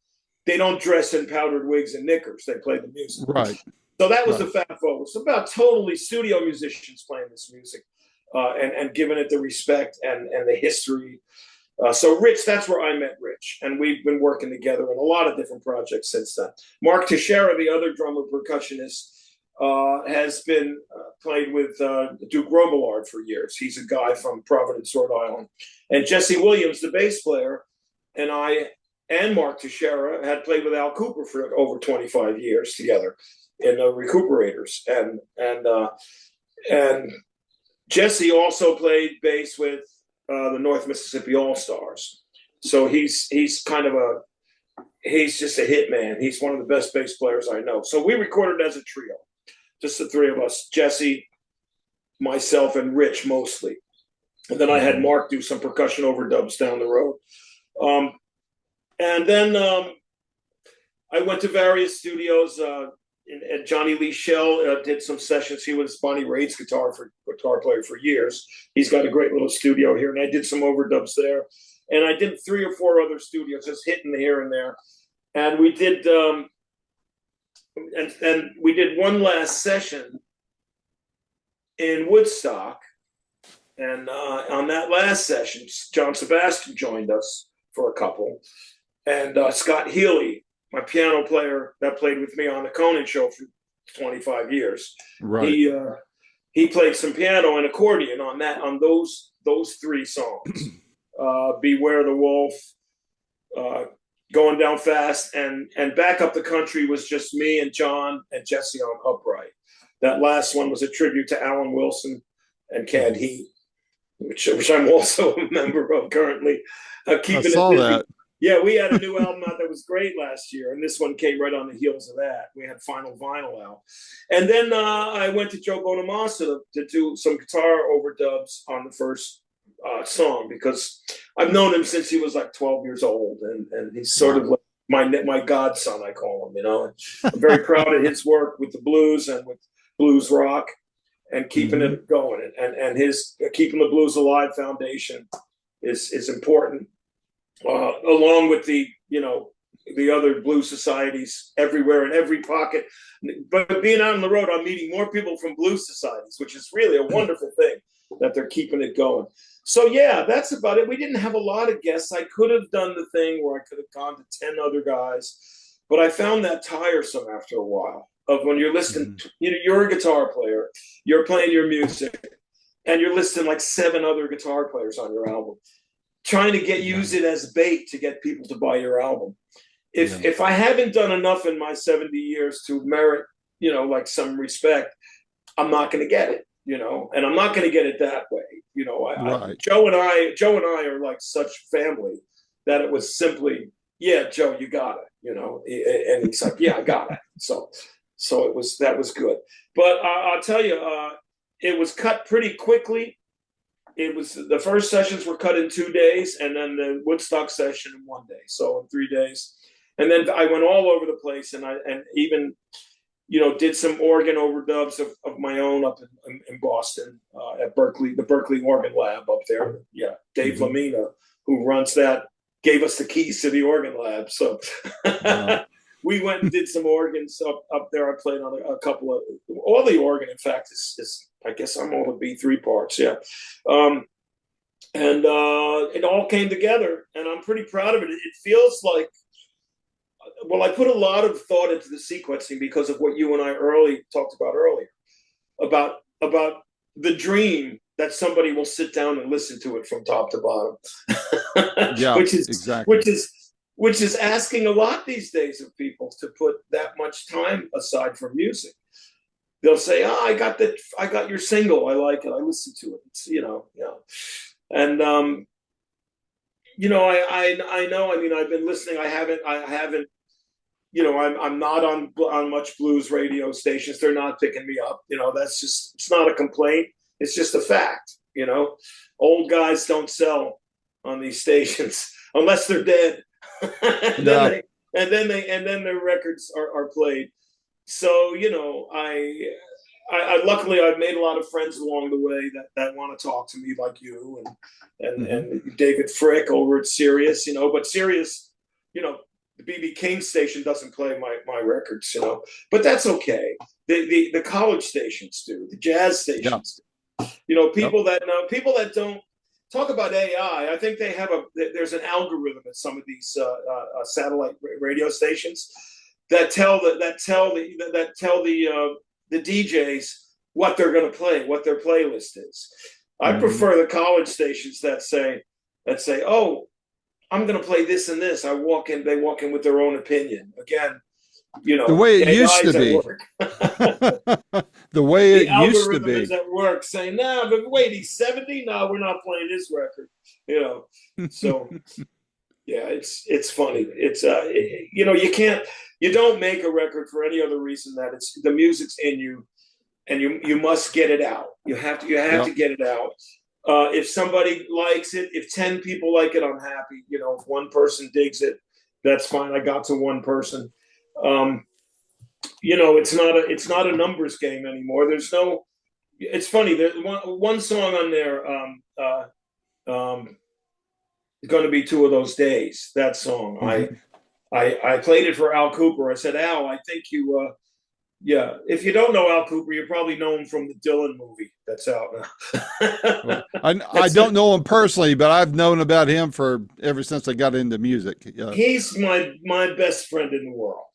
they don't dress in powdered wigs and knickers. They play the music. Right. So that was the Fab Four. It's about totally studio musicians playing this music, and giving it the respect and the history. So Rich, that's where I met Rich, and we've been working together in a lot of different projects since then. Mark Teixeira, the other drummer percussionist, has been played with Duke Robillard for years. He's a guy from Providence, Rhode Island. And Jesse Williams, the bass player, and I and Mark Teixeira had played with Al Cooper for over 25 years together in the Recuperators. And Jesse also played bass with the North Mississippi All-Stars. So he's just a hit man. He's one of the best bass players I know. So we recorded as a trio, just the three of us, Jesse, myself, and Rich mostly. And then I had Mark do some percussion overdubs down the road. And then I went to various studios. And Johnny Lee Shell did some sessions. He was Bonnie Raitt's guitar player for years. He's got a great little studio here, and I did some overdubs there. And I did 3 or 4 other studios, just hitting here and there. And we did, and we did one last session in Woodstock. And on that last session, John Sebastian joined us for a couple, and Scott Healy, my piano player that played with me on the Conan show for 25 years. Right. He played some piano and accordion on those 3 songs. Beware the Wolf, Going Down Fast, and Back Up the Country was just me and John and Jesse on upright. That last one was a tribute to Alan Wilson and Cad Heat, which I'm also a member of currently. I saw that. Yeah, we had a new album out that was great last year, and this one came right on the heels of that. We had Final Vinyl out. And then I went to Joe Bonamassa to do some guitar overdubs on the first song, because I've known him since he was like 12 years old, and he's sort of like my godson, I call him, And I'm very proud of his work with the blues and with blues rock and keeping it going. And his Keeping the Blues Alive Foundation is important. Along with the other blues societies everywhere in every pocket. But being out on the road, I'm meeting more people from blues societies, which is really a wonderful thing that they're keeping it going. So yeah, that's about it. We didn't have a lot of guests. I could have done the thing where I could have gone to 10 other guys, but I found that tiresome after a while. Of when you're listening, you're a guitar player, you're playing your music, and you're listing like 7 other guitar players on your album, trying to use it as bait to get people to buy your album. If I haven't done enough in my 70 years to merit, like some respect, I'm not going to get it, and I'm not going to get it that way. Joe and I are like such family that it was simply, yeah, Joe, you got it, and he's like, yeah, I got it. So that was good. But I'll tell you, it was cut pretty quickly. It was the first sessions were cut in 2 days, and then the Woodstock session in 1 day, so in 3 days. And then I went all over the place, and even did some organ overdubs of my own up in Boston at Berkeley, the Berkeley Organ Lab up there. Yeah, Dave Lamina, who runs that, gave us the keys to the organ lab. So we went and did some organs up there. I played on a couple of all the organ. In fact, is I guess I'm all the B3 parts. Yeah. And it all came together, and I'm pretty proud of it. It feels like, well, I put a lot of thought into the sequencing because of what you and I talked about earlier, about the dream that somebody will sit down and listen to it from top to bottom. Yeah, exactly. Which is asking a lot these days of people to put that much time aside for music. They'll say, "Oh, I got your single. I like it. I listened to it." It's, and I know. I mean, I've been listening. I haven't. I'm not on much blues radio stations. They're not picking me up. That's just, it's not a complaint. It's just a fact. Old guys don't sell on these stations unless they're dead. and then their records are played. So I luckily I've made a lot of friends along the way that want to talk to me, like you and David Frick over at Sirius. But Sirius, the B.B. King station doesn't play my records, but that's okay. The college stations do, the jazz stations do. People that don't talk about AI. I think there's an algorithm at some of these satellite radio stations that tell the DJs what they're going to play, what their playlist is. I Mhm. prefer the college stations that say, "Oh, I'm going to play this and this." They walk in with their own opinion. Again, The way it gay used to guys at be. work. The way The it used to algorithm is be. at work saying, "Nah, but wait, he's 70. No, we're not playing this record." You know, so yeah, it's funny. You don't make a record for any other reason that it's the music's in you, and you must get it out. You have to Yep. get it out. If somebody likes it, if 10 people like it, I'm happy. If one person digs it, that's fine. I got to one person. Um, it's not a numbers game anymore. There's no. It's funny. There's one song on there. Um, going to be two of those days. That song. Mhm. I played it for Al Cooper. I said, Al, I think you. Yeah, if you don't know Al Cooper, you probably know him from the Dylan movie that's out now. Well, I That's don't know him personally, but I've known about him for ever since I got into music. Yeah. He's my best friend in the world.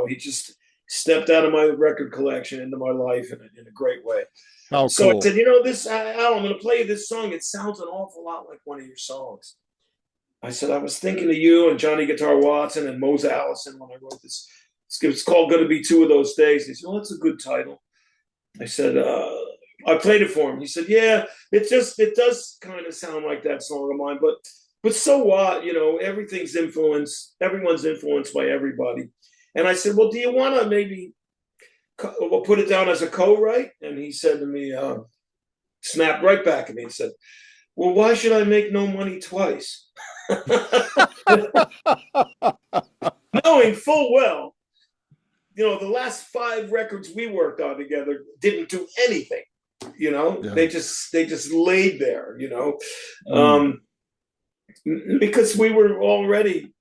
He just stepped out of my record collection into my life in a great way. How So I cool. said, this Al, I'm going to play you this song. It sounds an awful lot like one of your songs. I said, I was thinking of you and Johnny Guitar Watson and Mose Allison when I wrote this. It's called "Going to Be Two of Those Days." He said, "Well, that's a good title." I said, I played it for him. He said, "Yeah, it does kind of sound like that song of mine, but so what? Everything's influenced. Everyone's influenced by everybody." And I said, "Well, do you want to maybe put it down as a co-write?" And he said to me, snapped right back at me and said, "Well, why should I make no money twice?" Knowing full well, the last 5 records we worked on together didn't do anything. Yeah. They just laid there. Mm. Because we were already,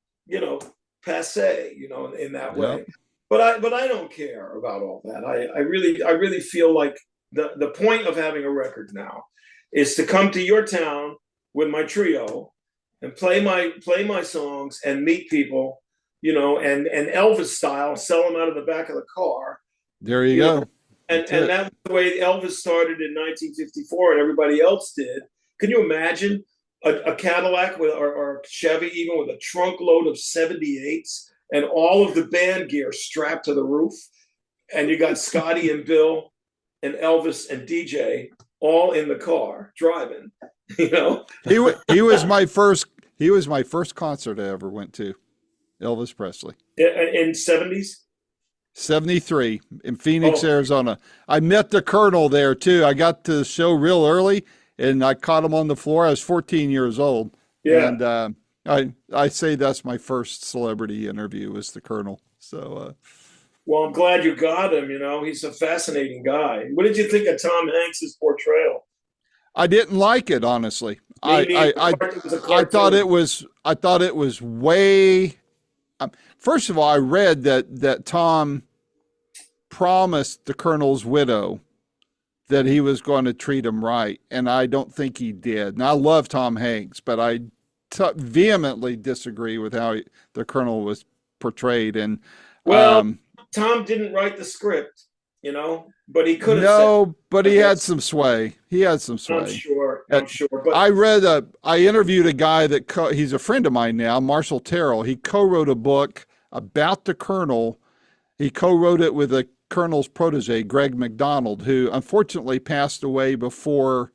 passe, in that Yep. way. But I don't care about all that. I really feel like the point of having a record now is to come to your town with my trio and play my songs and meet people, and Elvis style, sell them out of the back of the car, There you you know, go. and That's and it. that was the way Elvis started in 1954, and everybody else did. Can you imagine a Cadillac or a Chevy even with a trunk load of 78s and all of the band gear strapped to the roof, and you got Scotty and Bill and Elvis and DJ all in the car driving, you know? He was my first concert I ever went to. Elvis Presley. In 70s. 73 in Phoenix, Oh, Arizona. I met the Colonel there too. I got to the show real early and I caught him on the floor. I was 14 years old. yeah. And I say that's my first celebrity interview was the Colonel. So Well, I'm glad you got him. He's a fascinating guy. What did you think of Tom Hanks's portrayal? I didn't like it honestly. Me neither. It was a cartoon. I thought it was way first of all, I read that Tom promised the Colonel's widow that he was going to treat him right, and I don't think he did. And I love Tom Hanks, but I vehemently disagree with how the Colonel was portrayed. And Well, um, Tom didn't write the script, but he could have said, no, but I he had guess. some sway. He had some I'm sway. sure. I'm sure. But I interviewed a guy he's a friend of mine now, Marshall Terrell. He co-wrote a book about the Colonel. He co-wrote it with the Colonel's protege, Greg McDonald, who unfortunately passed away before,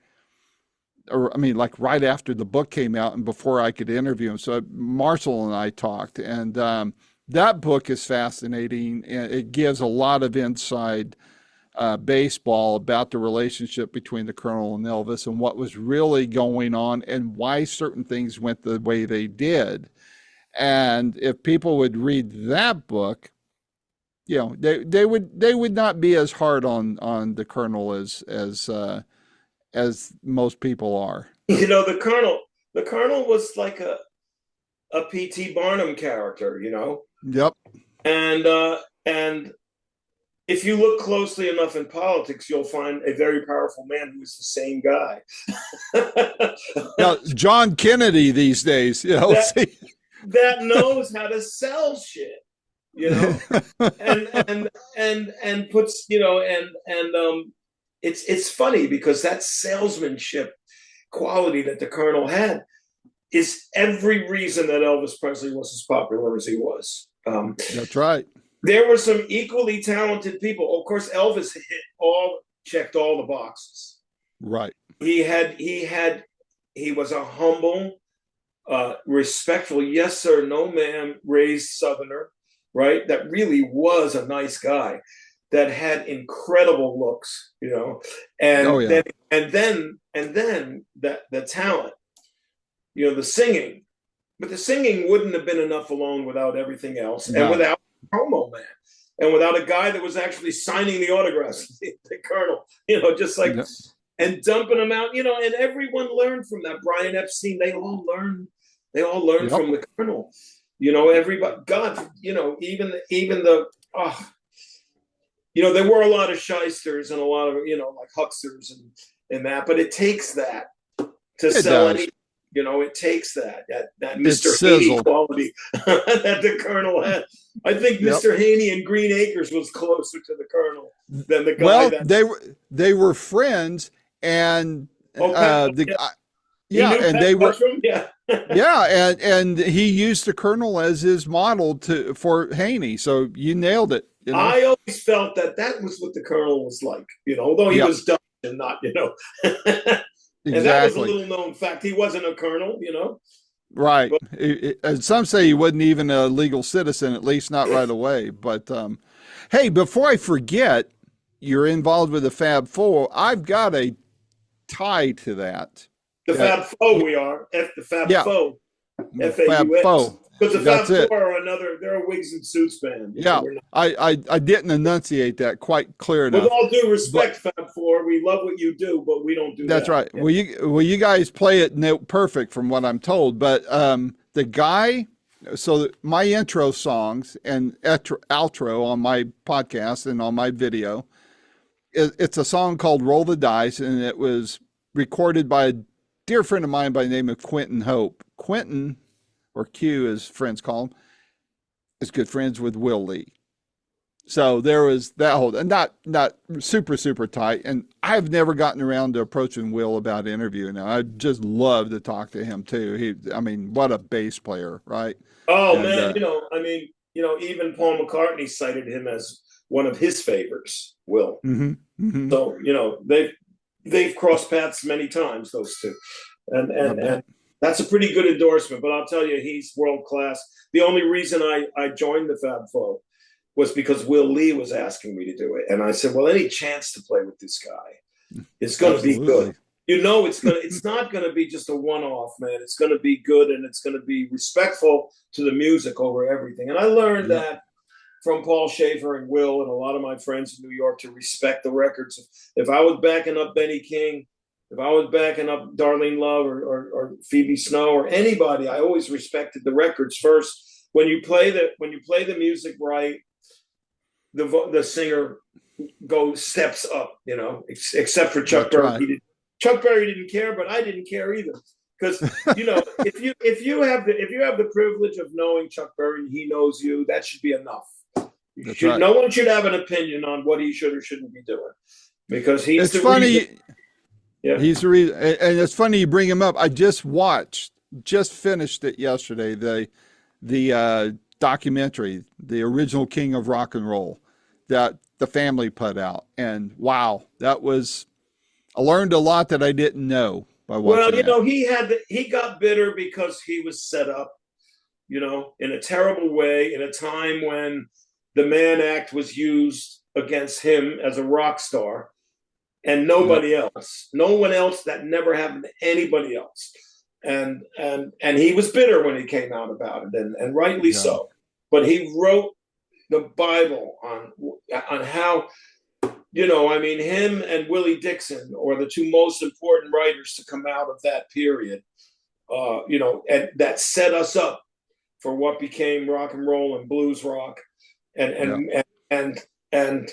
or I mean, like right after the book came out and before I could interview him. So Marshall and I talked, and that book is fascinating. And it gives a lot of inside baseball about the relationship between the Colonel and Elvis and what was really going on and why certain things went the way they did. And if people would read that book, they would not be as hard on the Colonel as most people are. the Colonel was like a P.T. Barnum character, Yep. and if you look closely enough in politics, you'll find a very powerful man who is the same guy. Now John Kennedy these days, that see. that knows how to sell shit, you know, and puts, it's funny because that salesmanship quality that the Colonel had is every reason that Elvis Presley was as popular as he was. That's right. There were some equally talented people. Of course, Elvis checked all the boxes. Right. He was a humble, respectful, yes sir, no ma'am, raised Southerner, right? That really was a nice guy that had incredible looks, and Oh, yeah. then that the talent, the singing, but the singing wouldn't have been enough alone without everything else, and No. without promo man, and without a guy that was actually signing the autographs, the Colonel, just like, and dumping them out, and everyone learned from that. Brian Epstein, they all learned from the Colonel, everybody, God, even the, there were a lot of shysters and a lot of, like hucksters and that, but it takes that to sell any, it takes that Mr. Haney quality that the Colonel had. I think Mr. Haney in Green Acres was closer to the Colonel than the guy. Well, they were friends, and and they were and he used the Colonel as his model for Haney. So you nailed it. I always felt that was what the Colonel was like, although he was Dutch and not, And that was a little known fact. He wasn't a colonel, Right. But some say he wasn't even a legal citizen, at least not right away. But hey, before I forget, you're involved with the Fab Four. I've got a tie to that. The Fab Four, we are. The Fab Four. Fab Four. Because the Fab Four are they're a wigs and suits band. Yeah, I didn't enunciate that quite clear enough. With all due respect, Fab Four, we love what you do, but we don't do that. That's right. Yeah. Well, you guys play it note perfect from what I'm told. But the guy, so my intro songs and outro on my podcast and on my video, it's a song called "Roll the Dice," and it was recorded by a dear friend of mine by the name of Quentin Hope. Quentin, or Q as friends call him, is good friends with Will Lee. So there was that whole, and not super tight. And I've never gotten around to approaching Will about interviewing him. I'd just love to talk to him too. What a bass player, right? Oh, man, even Paul McCartney cited him as one of his favorites, Will. Mm-hmm, mm-hmm. So, they've crossed paths many times, those two. And that's a pretty good endorsement, but I'll tell you, he's world class. The only reason I joined the Fab Four was because Will Lee was asking me to do it. And I said, well, any chance to play with this guy, it's going to be good. It's not going to be just a one-off, man. It's going to be good, and it's going to be respectful to the music over everything. And I learned that from Paul Schaefer and Will and a lot of my friends in New York, to respect the records. If I was backing up Benny King, if I was backing up Darlene Love or Phoebe Snow or anybody, I always respected the records first. When you play the music right, the singer steps up, except for Chuck Berry. Right. Chuck Berry didn't care, but I didn't care either. Because if you have the privilege of knowing Chuck Berry and he knows you, that should be enough. Right. No one should have an opinion on what he should or shouldn't be doing, because he's the funny. Reason. Yeah. He's the reason, and it's funny you bring him up. I just finished it yesterday. The documentary, The Original King of Rock and Roll, that the family put out, and wow, I learned a lot that I didn't know by watching. Well, he got bitter because he was set up, in a terrible way, in a time when the Mann Act was used against him as a rock star. And nobody else, no one else. That never happened to anybody else. And he was bitter when he came out about it, and rightly so. But he wrote the Bible on how, him and Willie Dixon are the two most important writers to come out of that period, and that set us up for what became rock and roll and blues rock. And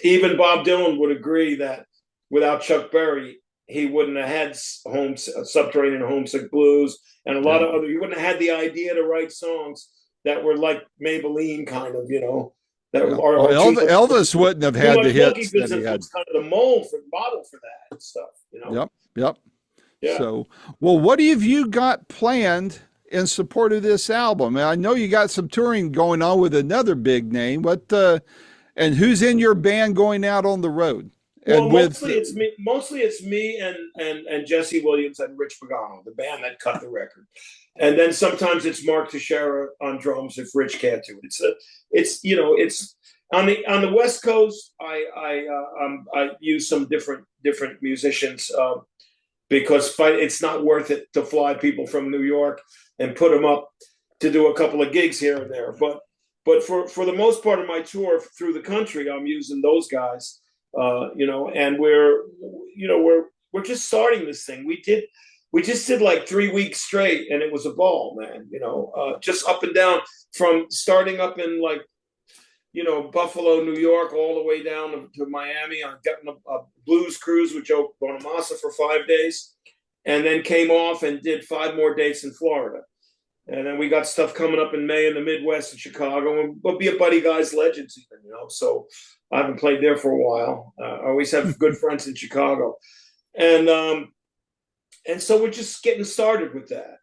even Bob Dylan would agree that without Chuck Berry, he wouldn't have had Subterranean Homesick Blues and a lot of other. He wouldn't have had the idea to write songs that were like Maybelline kind of, that Yeah. or Well, too much, Elvis wouldn't have too had the much monkey hits that he business had. was kind of the mold for model for that and stuff, you know. Yep. Yep. Yeah. So, well, what have you got planned in support of this album? I know you got some touring going on with another big name. And who's in your band going out on the road? Well, And with, mostly it's me. Mostly it's me and Jesse Williams and Rich Pagano, the band that cut the record, and then sometimes it's Mark Teixeira on drums if Rich can't do it. It's you know it's on the West Coast. I use some different musicians because it's not worth it to fly people from New York and put them up to do a couple of gigs here and there. But for the most part of my tour through the country, I'm using those guys. And we're just starting this thing. We just did like 3 weeks straight, and it was a ball, man. Just up and down from starting up in like Buffalo, New York, all the way down to Miami. I got a blues cruise with Joe Bonamassa for 5 days, and then came off and did 5 more dates in Florida. And then we got stuff coming up in May in the Midwest in Chicago, and we'll be a Buddy Guys Legends even, So I haven't played there for a while. I always have good friends in Chicago, and so we're just getting started with that,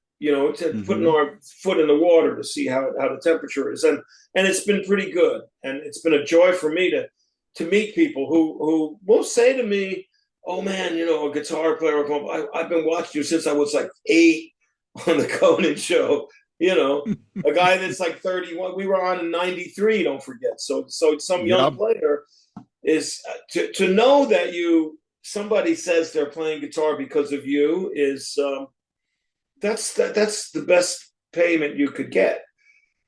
putting our foot in the water to see how the temperature is, and it's been pretty good, and it's been a joy for me to meet people who will say to me, "Oh man, a guitar player. I've been watching you since I was like 8." On the Conan show, a guy that's like 31. We were on in '93. Don't forget. So some young player is to know that somebody says they're playing guitar because of you is that's the best payment you could get.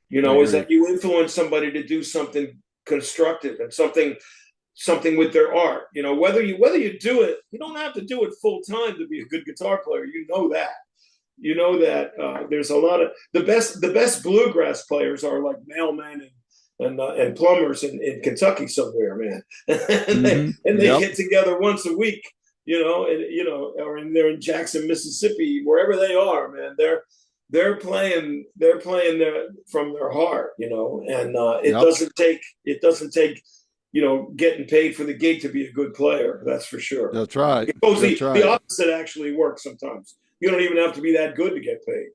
Is that you influence somebody to do something constructive and something with their art. Whether you do it, you don't have to do it full time to be a good guitar player. There's a lot of the best bluegrass players are like mailmen and plumbers in Kentucky somewhere, man. and they get together once a week, or they're in Jackson, Mississippi, wherever they are, man. They're playing from their heart, and it doesn't take getting paid for the gig to be a good player. That's for sure. That's right. The opposite actually works sometimes. You don't even have to be that good to get paid.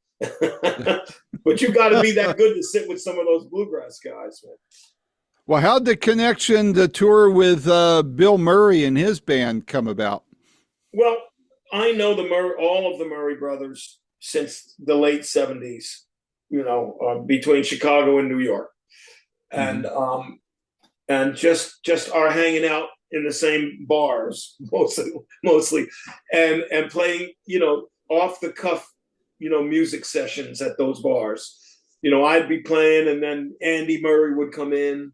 But you got to be that good to sit with some of those bluegrass guys, man. Well, how'd the connection to tour with Bill Murray and his band come about? Well, I know all of the Murray brothers since the late 70s, between Chicago and New York. And just are hanging out in the same bars mostly and playing, off the cuff, music sessions at those bars. I'd be playing, and then Andy Murray would come in,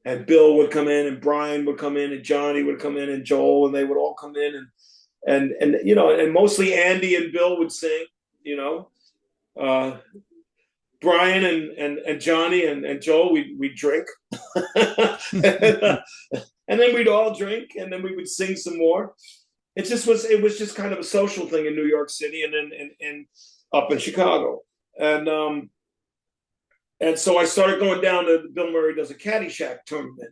and Bill would come in, and Brian would come in, and Johnny would come in, and Joel, and they would all come in, and mostly Andy and Bill would sing. Brian and Johnny and Joel, we'd drink, and then we'd all drink, and then we would sing some more. It was just kind of a social thing in New York City, and then up in Chicago, and so I started going down to Bill Murray does a Caddyshack tournament,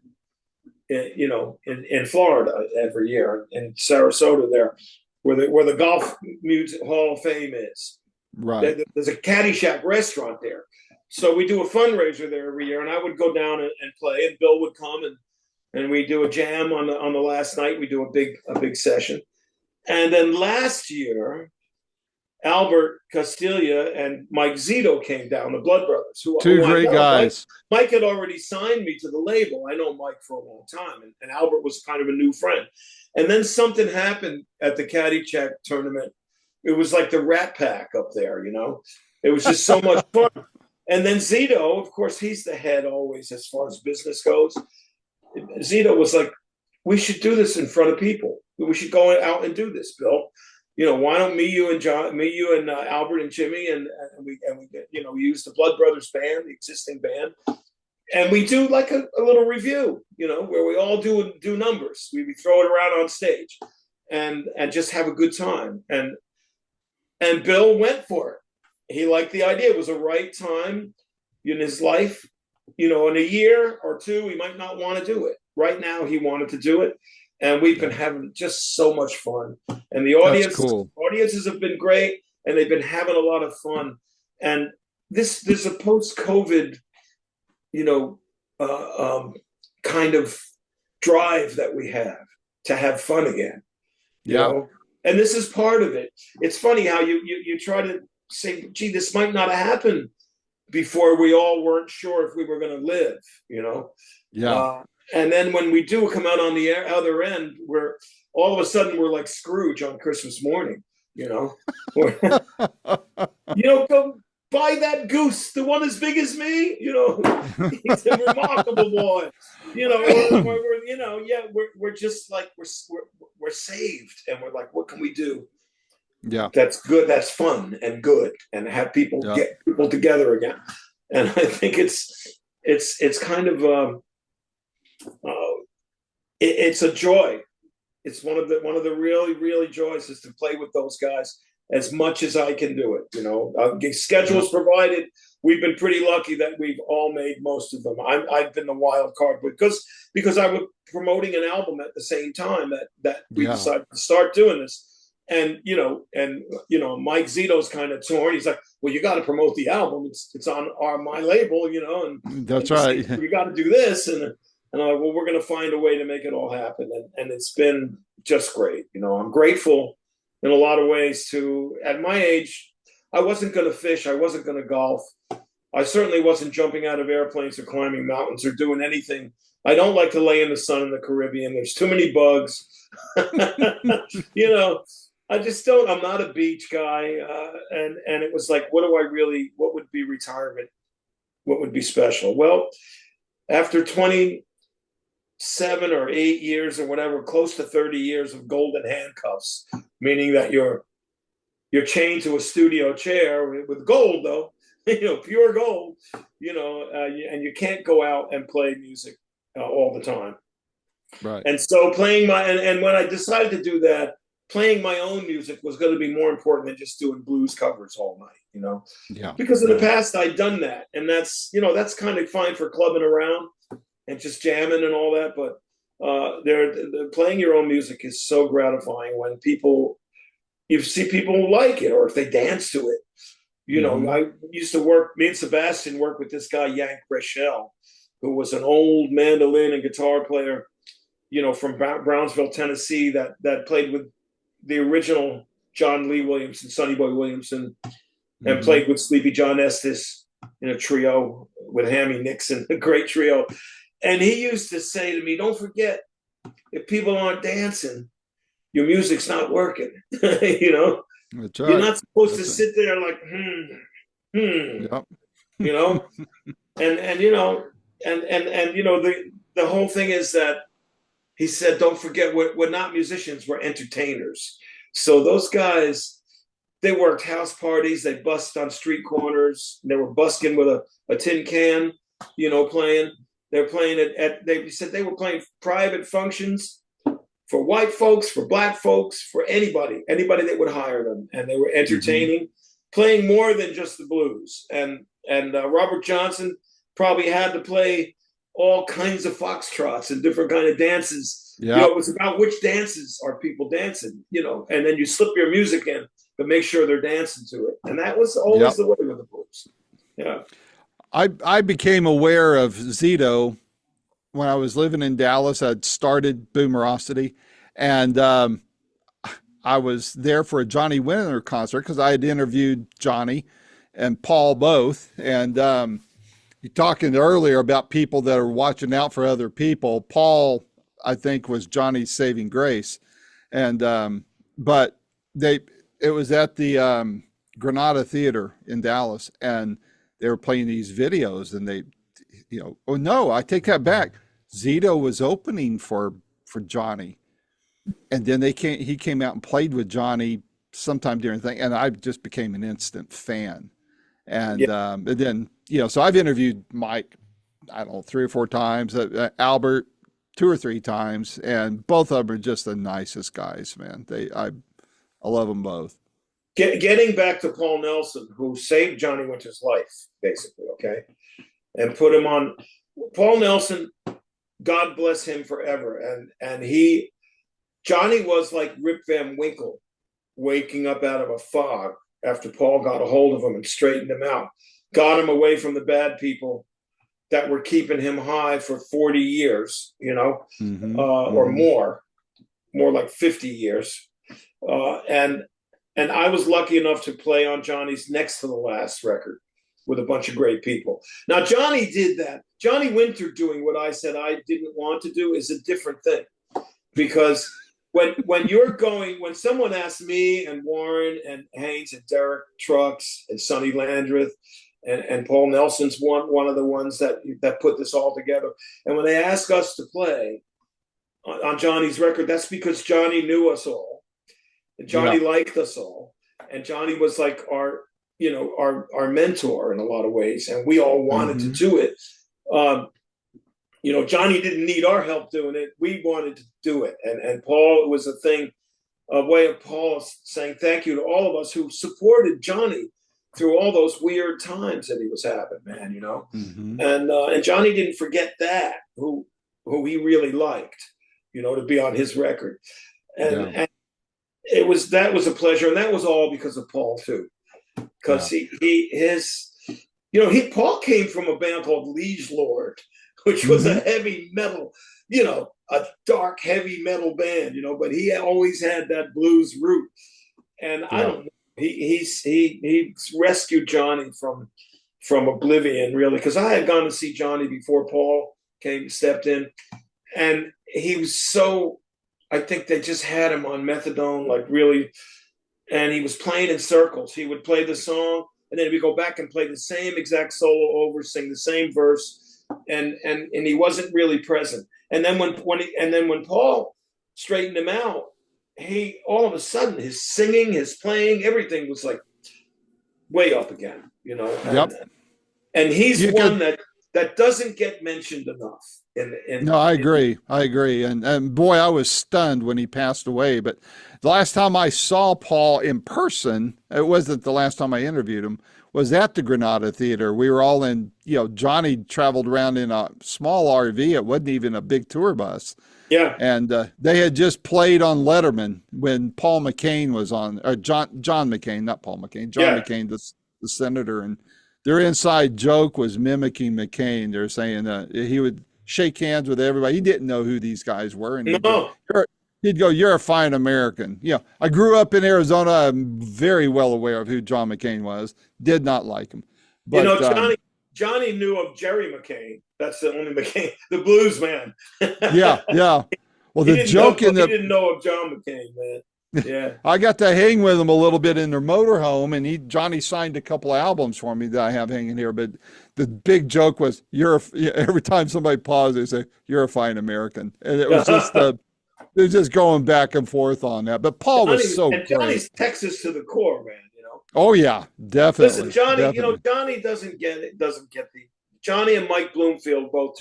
in Florida every year in Sarasota there, where the Golf Music Hall of Fame is. Right. There's a Caddyshack restaurant there, so we do a fundraiser there every year, and I would go down and play, and Bill would come and we do a jam on the last night. We do a big session. And then last year, Albert Castilla and Mike Zito came down, the Blood Brothers. Two great guys. Mike had already signed me to the label. I know Mike for a long time, and Albert was kind of a new friend. And then something happened at the Caddyshack tournament. It was like the Rat Pack up there, It was just so much fun. And then Zito, of course, he's the head always as far as business goes. Zito was like, we should do this in front of people. We should go out and do this, Bill. Why don't you and Albert and Jimmy and we use the Blood Brothers band, the existing band, and we do like a little review, where we all do numbers. We throw it around on stage, and just have a good time. And Bill went for it. He liked the idea. It was a right time in his life in a year or two, he might not want to do it. Right now, he wanted to do it, and we've been having just so much fun. And the That's cool. audiences have been great, and they've been having a lot of fun. And there's a post-COVID, you know, kind of drive that we have to have fun again. You know, and this is part of it. It's funny how you try to say, gee, this might not have happened before we all weren't sure if we were going to live, and then when we do come out on the other end, we're all of a sudden we're like Scrooge on Christmas morning, go buy that goose, the one as big as me, he's a remarkable boy, we're just like, we're saved, and we're like, what can we do? Yeah, that's good, that's fun and good, and have people get people together again. And I think it's kind of it's a joy. It's one of the really joys is to play with those guys as much as I can do it. Schedules provided. We've been pretty lucky that we've all made most of them. I've been the wild card because I was promoting an album at the same time that we decided to start doing this. And Mike Zito's kind of torn. He's like, well, you got to promote the album. It's on my label, and that's right. You got to do this, and I'm like, well, we're going to find a way to make it all happen, and it's been just great. I'm grateful in a lot of ways to. At my age, I wasn't going to fish. I wasn't going to golf. I certainly wasn't jumping out of airplanes or climbing mountains or doing anything. I don't like to lay in the sun in the Caribbean. There's too many bugs. I just don't. I'm not a beach guy, and it was like, what would be retirement? What would be special? Well, after 27 or 8 years or whatever, close to 30 years of golden handcuffs, meaning that you're chained to a studio chair with gold, though, pure gold, and you can't go out and play music all the time. Right. And so playing and when I decided to do that, playing my own music was going to be more important than just doing blues covers all night, because in the past I'd done that, and that's kind of fine for clubbing around and just jamming and all that. But playing your own music is so gratifying when you see people like it, or if they dance to it. I used to me and Sebastian worked with this guy, Yank Brechel, who was an old mandolin and guitar player, from Brownsville, Tennessee, that played with the original John Lee Williamson, Sonny Boy Williamson, and played with Sleepy John Estes in a trio with Hammy Nixon, a great trio. And he used to say to me, don't forget, if people aren't dancing, your music's not working. That's right. You're not supposed to sit there like, Yep. The whole thing is that he said, don't forget, we're not musicians, we're entertainers. So those guys, they worked house parties, they busked on street corners, they were busking with a tin can, playing. They're playing they said they were playing private functions for white folks, for black folks, for anybody that would hire them. And they were entertaining, playing more than just the blues. And Robert Johnson probably had to play all kinds of foxtrots and different kind of dances. Yeah. It was about which dances are people dancing, and then you slip your music in, but make sure they're dancing to it. And that was always the way with the blues. Yeah. I became aware of Zito when I was living in Dallas. I'd started Boomerocity, and I was there for a Johnny Winter concert because I had interviewed Johnny and Paul both. And you're talking earlier about people that are watching out for other people. Paul, I think, was Johnny's saving grace. And but it was at the Granada Theater in Dallas, and they were playing these videos, and they, oh no, I take that back. Zito was opening for Johnny, and then he came out and played with Johnny sometime during the thing, and I just became an instant fan. And and then so I've interviewed Mike, I don't know, 3 or 4 times, Albert 2 or 3 times, and both of them are just the nicest guys, man. I love them both. Getting back to Paul Nelson, who saved Johnny Winter's life, basically, okay? and put him on. Paul Nelson, God bless him forever. And Johnny was like Rip Van Winkle, waking up out of a fog after Paul got a hold of him and straightened him out, got him away from the bad people that were keeping him high for 40 years, or more like 50 years. And I was lucky enough to play on Johnny's next to the last record with a bunch of great people. Now, Johnny did that. Johnny Winter doing what I said I didn't want to do is a different thing. Because when someone asks me and Warren and Haynes and Derek Trucks and Sonny Landreth and Paul Nelson's one of the ones that put this all together. And when they ask us to play on Johnny's record, that's because Johnny knew us all. And Johnny liked us all. And Johnny was like our mentor in a lot of ways. And we all wanted to do it. Johnny didn't need our help doing it. We wanted to do it. And Paul, it was a way of Paul saying thank you to all of us who supported Johnny through all those weird times that he was having, man, And Johnny didn't forget that, who he really liked, to be on his record. And that was a pleasure. And that was all because of Paul too. Because Paul came from a band called Liege Lord, which was a heavy metal, a dark heavy metal band, but he always had that blues root. And I don't know, he rescued Johnny from oblivion, really, because I had gone to see Johnny before Paul stepped in, and he was I think they just had him on methadone, like really, and he was playing in circles. He would play the song, and then we'd go back and play the same exact solo over, sing the same verse, and he wasn't really present. And then when Paul straightened him out, he all of a sudden his singing, his playing, everything was like way up again, And he's that doesn't get mentioned enough. No, I agree. And boy, I was stunned when he passed away. But the last time I saw Paul in person, it wasn't the last time I interviewed him, was at the Granada Theater. We were all in, Johnny traveled around in a small RV. It wasn't even a big tour bus. Yeah. And they had just played on Letterman when Paul McCain was on, or John McCain, not Paul McCain, John McCain, the senator. And their inside joke was mimicking McCain. They're saying he would shake hands with everybody. He didn't know who these guys were. And he'd go, "You're a fine American." I grew up in Arizona. I'm very well aware of who John McCain was. Did not like him. But, Johnny knew of Jerry McCain. That's the only McCain, the blues man. Yeah. Well, he didn't know of John McCain, man. Yeah. I got to hang with him a little bit in their motorhome, and Johnny signed a couple of albums for me that I have hanging here. But the big joke was, every time somebody paused, they say, "You're a fine American," and it was just they're just going back and forth on that. But Paul was so great. Johnny's Texas to the core, man. Oh yeah, definitely. Listen, Johnny, definitely. Johnny doesn't get it. Johnny and Mike Bloomfield, both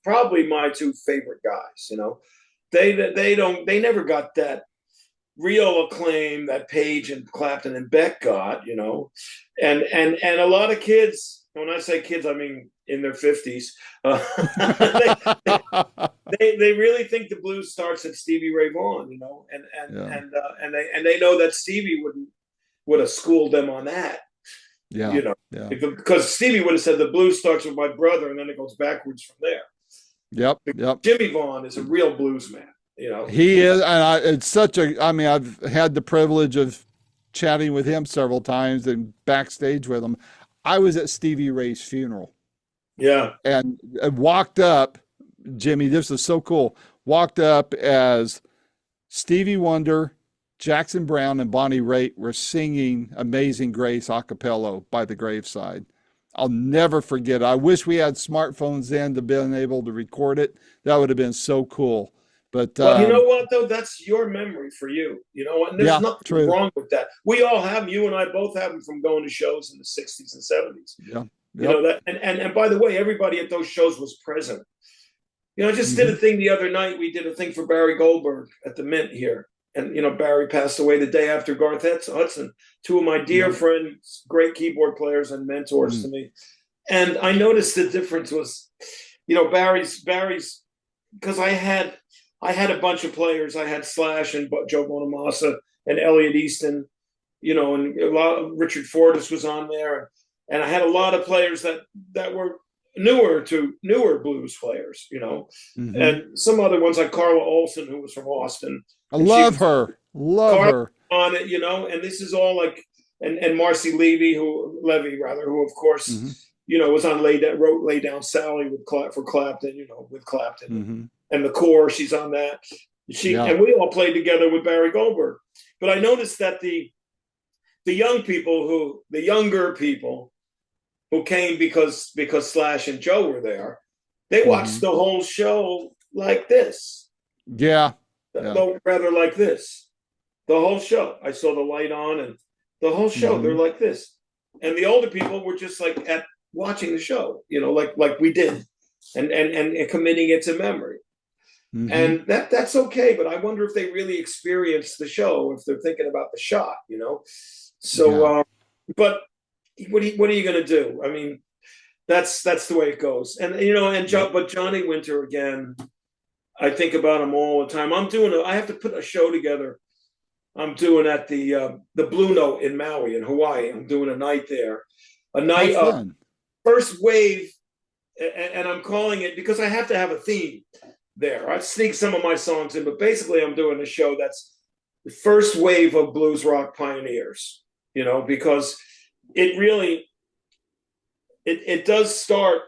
probably my two favorite guys. They never got that real acclaim that Page and Clapton and Beck got. And a lot of kids. When I say kids, I mean in their 50s. They really think the blues starts at Stevie Ray Vaughan. And they know that Stevie would have schooled them on that. Because Stevie would have said the blues starts with my brother and then it goes backwards from there. Yep. Jimmy Vaughan is a real blues man. He is, and I've had the privilege of chatting with him several times and backstage with him. I was at Stevie Ray's funeral. Yeah. And I walked up, Jimmy, this is so cool. Walked up as Stevie Wonder, Jackson Browne, and Bonnie Raitt were singing Amazing Grace a cappella by the graveside. I'll never forget it. I wish we had smartphones then to been able to record it. That would have been so cool. But well, you know what, though? That's your memory for you. You know what? There's nothing wrong with that. We all have them. You and I both have them from going to shows in the 60s and 70s. Yeah. That, and by the way, everybody at those shows was present. I just did a thing the other night. We did a thing for Barry Goldberg at the Mint here. And, Barry passed away the day after Garth Hudson, two of my dear friends, great keyboard players and mentors to me. And I noticed the difference was, Barry's, because I had a bunch of players. I had Slash and Joe Bonamassa and Elliot Easton, and a lot of Richard Fortas was on there, and I had a lot of players that were newer blues players, Hmm. and some other ones like Carla Olson, who was from Austin, I and she love was her. Love Carla her. on it, and this is all like, and Marcy Levy rather, who of course, Hmm. was on wrote Lay Down Sally for Clapton, with Clapton, Hmm. and the core, she's on that. Yeah. And we all played together with Barry Goldberg. But I noticed that the younger people who came because Slash and Joe were there, they watched Hmm. the whole show like this, Yeah. Yeah. though rather like this, the whole show. I saw the light on, and the whole show they're Hmm. like this, and the older people were just like at watching the show, like we did, and committing it to memory. Hmm. And that's okay, but I wonder if they really experience the show, if they're thinking about the shot. So, Yeah. but what are you going to do? I mean, that's the way it goes. And Yep. but Johnny Winter again, I think about him all the time. I have to put a show together. I'm doing at the Blue Note in Maui in Hawaii. I'm doing a night there, a How night of fun. first wave, and I'm calling it because I have to have a theme there. I sneak some of my songs in, but basically I'm doing a show that's the first wave of blues rock pioneers, because it really it does start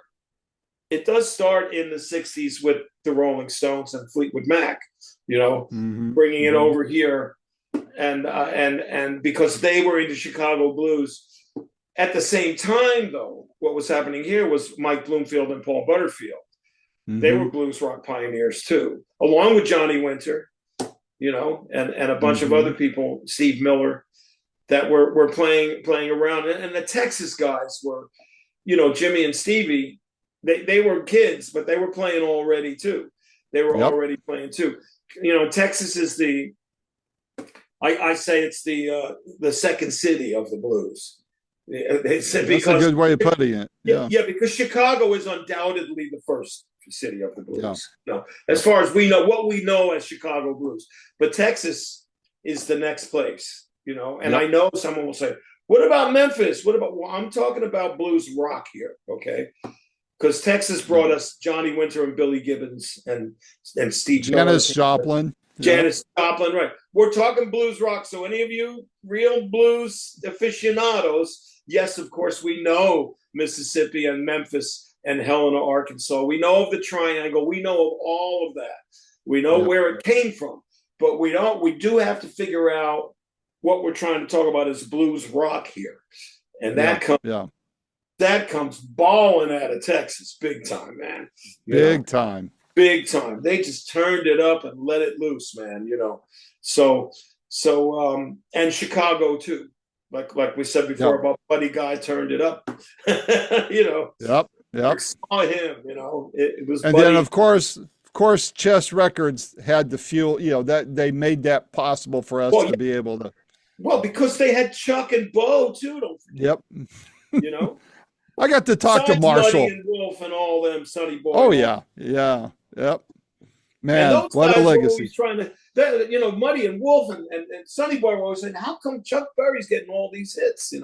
in the 60s with the Rolling Stones and Fleetwood Mac, Hmm. bringing it Hmm. over here, and because they were into Chicago blues. At the same time, though, what was happening here was Mike Bloomfield and Paul Butterfield. They were Hmm. blues rock pioneers too, along with Johnny Winter, and a bunch of other Hmm. people, Steve Miller, that were playing around. And the Texas guys were, Jimmy and Stevie. They were kids, but they were playing already too. They were Yep. already playing too. Texas is I say it's the second city of the blues. They said That's a because good way of putting it. Yeah. yeah, because Chicago is undoubtedly the first city of the Yeah. blues. No, as Yep. far as we know, what we know as Chicago blues. But Texas is the next place, And I Yep. know someone will say, "What about Memphis? What about?" Well, I'm talking about blues rock here, okay? Because Texas Yep. brought us Johnny Winter and Billy Gibbons and Steve Miller, Janis Joplin. Yep. Janis Joplin, right? We're talking blues rock. So any of you real blues aficionados, yes, of course, we know Mississippi and Memphis and Helena, Arkansas. We know of the Triangle. We know of all of that. We know Yep. where it came from, but we don't. We do have to figure out what we're trying to talk about is blues rock here, and Yeah. that comes Yeah. that comes balling out of Texas, big time, man. You know, Big time. big time. They just turned it up and let it loose, man. So and Chicago too. Like we said before Yep. about Buddy Guy turned it up. Yep. I Yep. saw him. It was And then Buddy. of course, Chess Records had the fuel, that they made that possible for us Well, to yeah, be able to. well, because they had Chuck and Bo too. Don't forget. Yep. You know, I got to talk to besides Muddy Marshall. and Wolf and all them, Sonny Boy Oh and all. yeah. Yeah. Yep. And Man, those what a guys were legacy. always trying to, Muddy and Wolf and Sonny Boy were always saying, how come Chuck Berry's getting all these hits,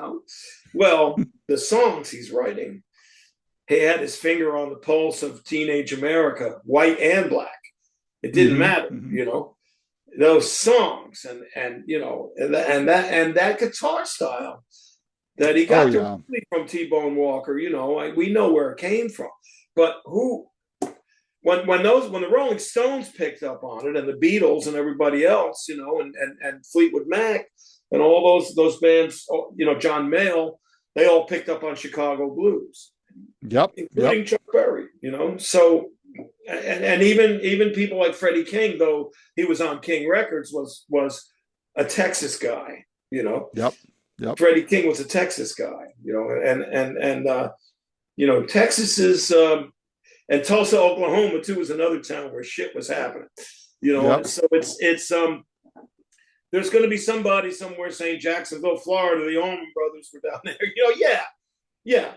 Well, the songs he's writing, he had his finger on the pulse of teenage America, white and black. It didn't Hmm. matter, Hmm. Those songs and that guitar style that he Oh got yeah. directly from T-Bone Walker, we know where it came from. But when the Rolling Stones picked up on it, and the Beatles and everybody else, and Fleetwood Mac and all those bands, John Mayall, they all picked up on Chicago blues, Yep. Yep. including Chuck Berry. So and even people like Freddie King, though he was on King Records, was a Texas guy. Yep. Yep. Freddie King was a Texas guy. Texas is. And Tulsa, Oklahoma, too, is another town where shit was happening. Yep. So it's there's going to be somebody somewhere saying Jacksonville, Florida, the Allman Brothers were down there. Yeah, yeah.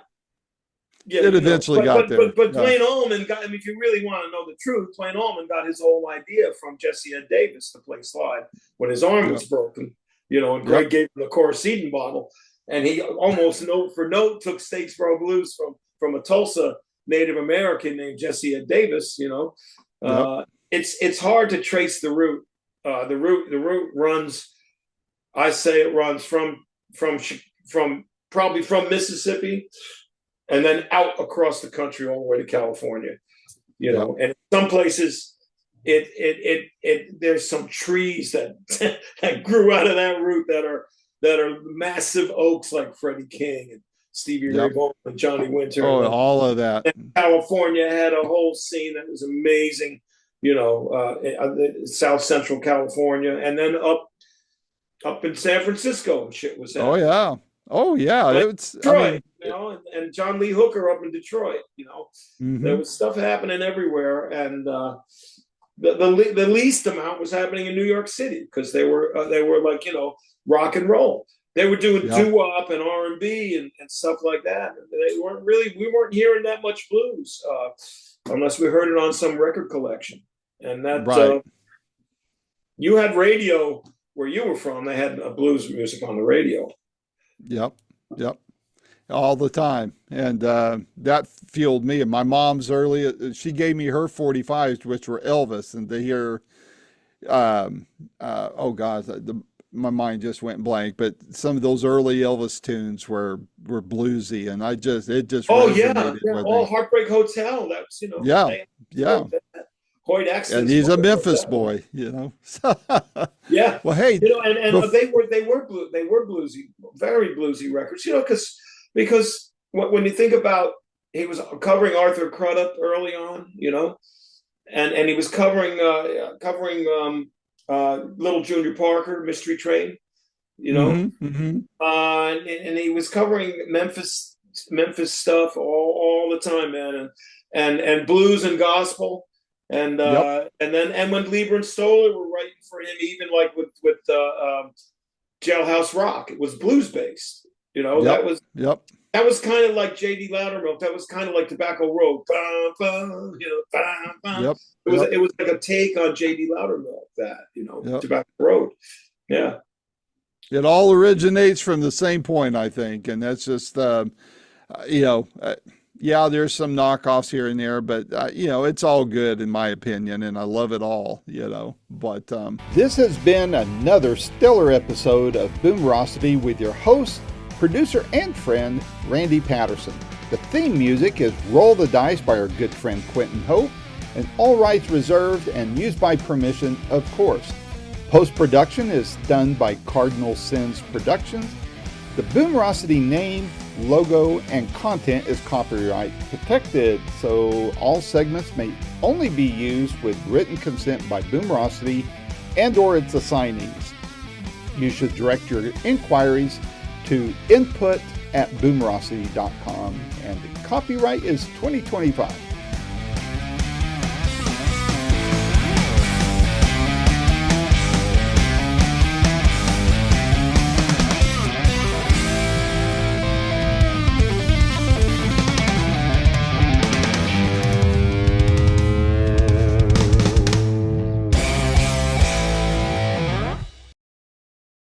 Yeah, it eventually got there. But Yeah. Plain Allman got. I mean, if you really want to know the truth, Plain Allman got his whole idea from Jesse Ed Davis to play slide when his arm was broken. And Greg gave him the Coricidin bottle, and he almost note for note took Statesboro Blues from a Tulsa Native American named Jesse Ed Davis. It's hard to trace the route. The route runs. I say it runs from probably from Mississippi, and then out across the country all the way to California. And in some places, there's some trees that that grew out of that route that are massive oaks like Freddie King and Stevie Ray Vaughan and Johnny Winter. Oh, all of that. And California had a whole scene that was amazing. South Central California, and then up in San Francisco and shit was happening. Oh yeah. It's Detroit, and John Lee Hooker up in Detroit. There was stuff happening everywhere, and the least amount was happening in New York City because they were like rock and roll. They were doing doo-wop and R&B and stuff like that. We weren't hearing that much blues unless we heard it on some record collection. And that you had radio where you were from. They had blues music on the radio. Yep. All the time. And that fueled me. And my mom's she gave me her 45s, which were Elvis. And to hear, my mind just went blank. But some of those early Elvis tunes were bluesy. And it just resonated with me. Heartbreak Hotel. That's, Hoyt Axton. And he's a Memphis boy, Yeah. Well, hey, they were bluesy, very bluesy records, because when you think about, he was covering Arthur Crudup early on, and he was covering Little Junior Parker, Mystery Train, and he was covering Memphis stuff all the time, man, and blues and gospel. And when Lieber and Stoller were writing for him, even like with Jailhouse Rock, it was blues based. That was kind of like J.D. Loudermilk. That was kind of like Tobacco Road. It was like a take on J.D. Loudermilk. Tobacco Road. Yeah. It all originates from the same point, I think, and that's just there's some knockoffs here and there, but it's all good in my opinion, and I love it all, But this has been another stellar episode of Boomerocity with your host, producer, and friend, Randy Patterson. The theme music is Roll the Dice by our good friend Quentin Hope, and all rights reserved and used by permission, of course. Post-production is done by Cardinal Sins Productions. The Boomerocity name, logo, and content is copyright protected, so all segments may only be used with written consent by Boomerocity and/or its assignees. You should direct your inquiries to input@boomerocity.com, and the copyright is 2025.